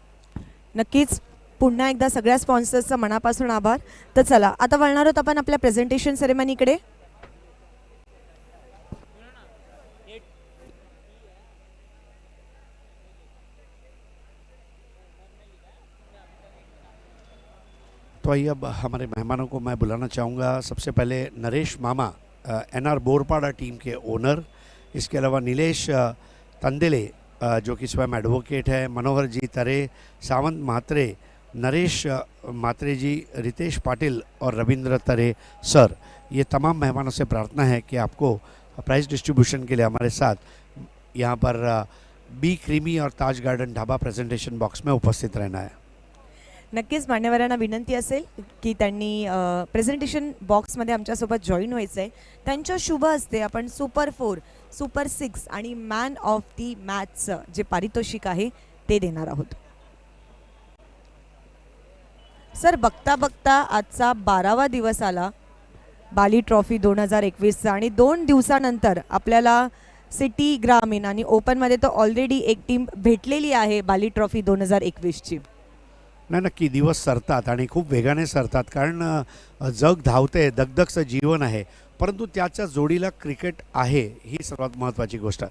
नक्कीच पुन्हा एकदा सगळ्या स्पॉन्सर्सचा मनापासून आभार. तर चला आता वळणार आहोत आपण आपल्या प्रेझेंटेशन सेरेमनीकडे. तो आइए अब हमारे मेहमानों को मैं बुलाना चाहूँगा. सबसे पहले नरेश मामा NR बोरपाड़ा टीम के ओनर, इसके अलावा नीलेश तंदेले जो कि स्वयं एडवोकेट है, मनोहर जी तरे, सावंत म्हात्रे, नरेश म्हात्रे जी, रितेश पाटिल और रविंद्र तरे सर, ये तमाम मेहमानों से प्रार्थना है कि आपको प्राइज़ डिस्ट्रीब्यूशन के लिए हमारे साथ यहाँ पर बी क्रीमी और ताज गार्डन ढाबा प्रेजेंटेशन बॉक्स में उपस्थित रहना है. नक्कीच मान्यवरांना विनंती असेल की त्यांनी प्रेझेंटेशन बॉक्समध्ये आमच्यासोबत जॉईन व्हायचं आहे. त्यांच्या शुभ हस्ते आपण सुपर 4, सुपर 6 आणि मॅन ऑफ दी मॅचचं जे पारितोषिक आहे ते देणार आहोत. सर, बघता बघता आजचा 12वा दिवस आला बाली ट्रॉफी 2021चा आणि 2 दिवसानंतर आपल्याला सिटी, ग्रामीण आणि ओपनमध्ये तर ऑलरेडी एक टीम भेटलेली आहे बाली ट्रॉफी 2021ची. नाही, नक्की दिवस सरतात आणि खूप वेगाने सरतात, कारण जग धावते, दगदगचं जीवन आहे, परंतु त्याच्या जोडीला क्रिकेट आहे, ही सर्वात महत्त्वाची गोष्ट.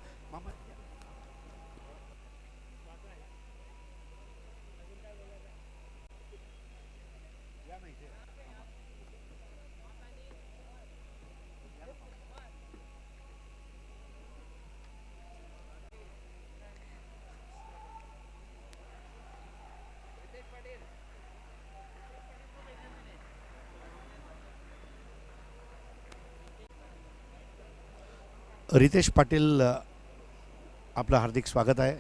रितेश पाटील, आपलं हार्दिक स्वागत आहे.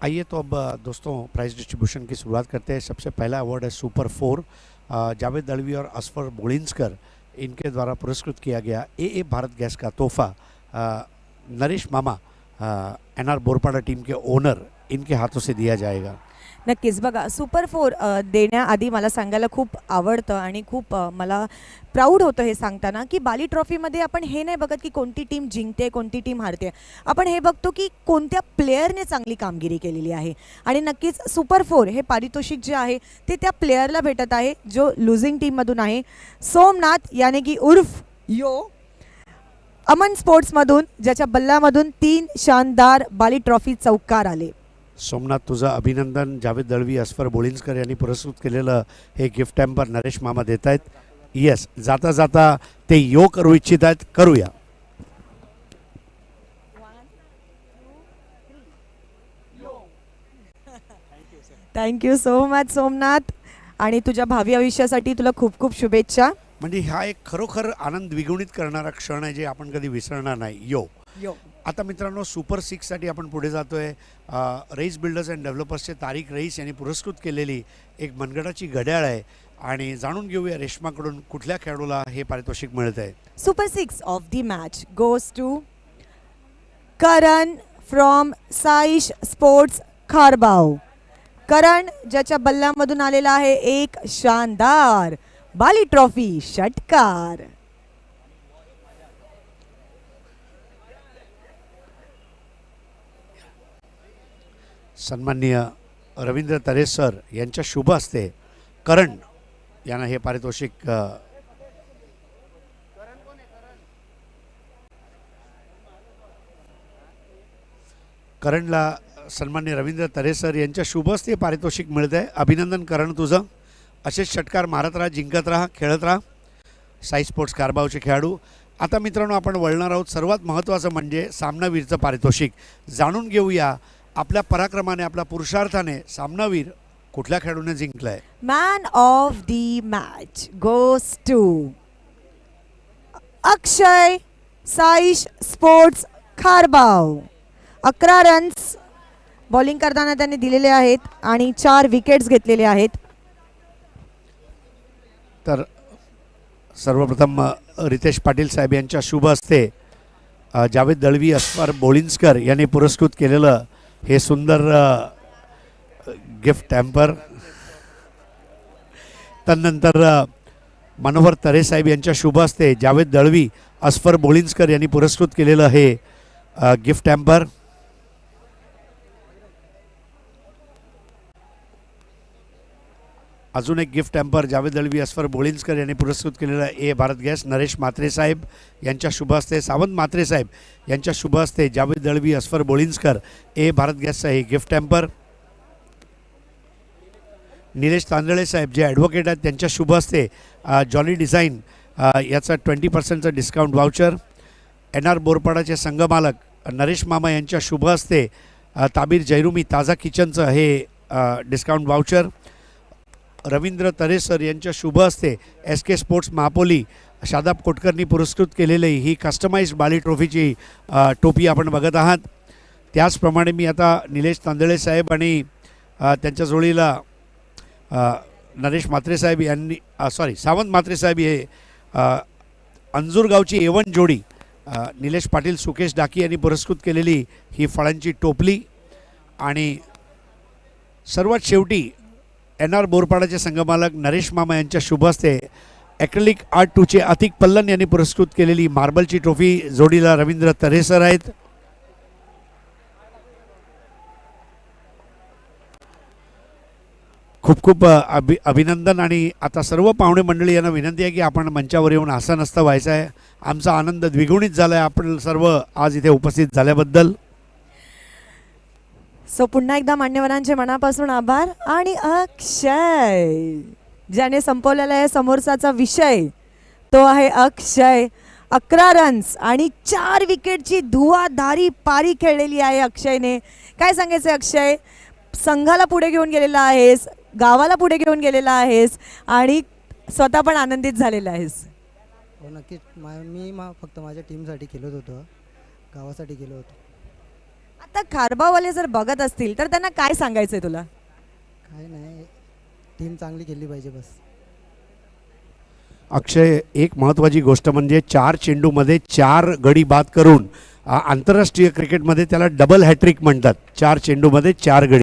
आइए तो अब दोस्तों प्राइज़ डिस्ट्रीब्यूशन की शुरुआत करते हैं. सबसे पहला अवार्ड है सुपर 4. जावेद दलवी और असफर बोलिंस्कर, इनके द्वारा पुरस्कृत किया गया AA भारत गैस का तोहफा नरेश मामा NR बोरपाड़ा टीम के ओनर, इनके हाथों से दिया जाएगा. नक्कीच. बघा, सुपर 4 देण्याआधी मला सांगायला खूप आवडतं आणि खूप मला प्राऊड होतं हे सांगताना की बाली ट्रॉफीमध्ये आपण हे नाही बघत की कोणती टीम जिंकते, कोणती टीम हारते. आपण हे बघतो की कोणत्या प्लेयरने चांगली कामगिरी केलेली आहे. आणि नक्कीच सुपर 4 हे पारितोषिक जे आहे ते त्या प्लेयरला भेटत आहे जो लुझिंग टीममधून आहे. सोमनाथ याने की उर्फ यो, अमन स्पोर्ट्समधून, ज्याच्या बल्लामधून 3 शानदार बाली ट्रॉफी चौकार आले. सोमनाथ, तुझं अभिनंदन. जावेद दळवी, असफर बोलिंस्कर यांनी पुरस्कृत केलेलं हे गिफ्ट हॅम्पर नरेश मामा देत आहेत. येस, जाता जाता ते यो करू इच्छित आहेत, करूया. थँक्यू सो मच सोमनाथ, आणि तुझ्या भावी आयुष्यासाठी तुला खूप खूप शुभेच्छा. म्हणजे हा एक खरोखर आनंद द्विगुणित करणारा क्षण आहे जे आपण कधी विसरणार नाही. यो. आता मित्रांनो, सुपर 6साठी आपण पुढे जातोय. रईस बिल्डर्स अँड डेव्हलपर्सचे तारिक रईस यांनी पुरस्कृत केलेली एक मनगटाची घड्याळ आहे, आणि जाणून घेऊया रेश्माकडून कुठल्या खेळाडूला हे पारितोषिक मिळत आहे. Super 6 of the match goes to Karan from Saish sports Kharbav. Karan, ज्याच्या बल्ल्यामधून आलेला आहे एक शानदार बाली ट्रॉफी षटकार. सन्माननीय रवींद्र तरे सर यांच्या शुभ हस्ते करण यांना हे पारितोषिक करणला सन्माननीय रवींद्र तरे सर यांच्या शुभ हस्ते पारितोषिक मिळत आहे. अभिनंदन करण तुझं. असेच षटकार मारत राहा, जिंकत राहा, खेळत राहा. साई स्पोर्ट्स कारबावचे खेळाडू. आता मित्रांनो, आपण वळणार आहोत सर्वात महत्त्वाचं म्हणजे सामनावीरचं पारितोषिक. जाणून घेऊया आपल्या पराक्रमाने, आपल्या पुरुषार्थाने सामनावीर कुठल्या खेळाडूने जिंकलाय. Man of the match goes to Akshay Saish sports Kharbav. 11 runs bowling करताना त्यांनी दिलेले आहेत आणि 4 विकेट्स घेतलेले आहेत. तर सर्वप्रथम रितेश पाटील साहेब यांच्या शुभ हस्ते जावेद दळवी, अस्फर बोळिंजकर यांनी पुरस्कृत केलेलं हे सुंदर गिफ्ट हॅम्पर. त्यानंतर मनोहर तरे साहेब यांच्या शुभ हस्ते जावेद दळवी, अस्फर बोळिंजकर यांनी पुरस्कृत केलेलं हे गिफ्ट हॅम्पर. अजून एक गिफ्ट हॅम्पर जावेद दळवी, अस्फर बोळिंजकर यांनी पुरस्कृत केलेला ए भारत गॅस नरेश म्हात्रे साहेब यांच्या शुभ हस्ते, सावंत म्हात्रे साहेब यांच्या शुभ हस्ते जावेद दळवी, अस्फर बोळिंजकर ए भारत गॅसचा हे गिफ्ट हॅम्पर. निलेश तांदळे साहेब जे ॲडव्होकेट आहेत त्यांच्या शुभ हस्ते जॉली डिझाईन याचा 20% डिस्काउंट वाउचर. NR बोरपाडाचे संघमालक नरेश मामा यांच्या शुभ हस्ते ताबीर जयरुमी ताजा किचनचं हे डिस्काउंट वाउचर. रवींद्र तरे सर यांच्या शुभ हस्ते SK स्पोर्ट्स महापोली शादाब कोटकरनी पुरस्कृत केलेली ही कस्टमाइज्ड बाली ट्रॉफीची टोपी आपण बघत आहात. त्याचप्रमाणे मी आता निलेश तांदळे साहेब आणि त्यांच्या जोडीला नरेश म्हात्रे साहेब यांनी सावंत म्हात्रे साहेब हे अंजूरगावची A1 जोडी निलेश पाटील, सुकेश डाकी यांनी पुरस्कृत केलेली ही फळांची टोपली. आणि सर्वात शेवटी NR बोरपाडाचे संघमालक नरेश मामा यांच्या शुभ हस्ते ॲक्रेलिक आर्ट 2चे अतिक पल्लन यांनी पुरस्कृत केलेली मार्बलची ट्रॉफी जोडीला रवींद्र तरे सर आहेत. खूप खूप अभिनंदन. आणि आता सर्व पाहुणे मंडळी यांना विनंती आहे की आपण मंचावर येऊन हसा नसतं व्हायचं आहे. आमचा आनंद द्विगुणित झाला आहे आपण सर्व आज इथे उपस्थित झाल्याबद्दल. सो पुन्हा एकदा मान्यवरांचे मनापासून आभार. आणि अक्षय ज्याने संपवलेला आहे समोरचा विषय तो आहे अक्षय. 11 रन्स आणि 4 विकेटची धुवाधारी पारी खेळलेली आहे अक्षयने. काय सांगायचं अक्षय, संघाला पुढे घेऊन गेलेला आहेस, गावाला पुढे घेऊन गेलेला आहेस आणि स्वतः पण आनंदित झालेला आहेस. हो नक्कीच. मी फक्त माझ्या टीमसाठी केलं होतं, गावासाठी केलं होतं. आता खारबावाले जर बघत असतील तर त्यांना काय सांगायचंय तुला? काय नाही, टीम चांगली खेळली पाहिजे बस. अक्षय, एक महत्त्वाची गोष्ट म्हणजे 4 चेंडूमध्ये 4 गडी बाद करून आंतरराष्ट्रीय क्रिकेटमध्ये त्याला डबल हॅट्रिक म्हणतात. 4 चेंडूमध्ये 4 गडी.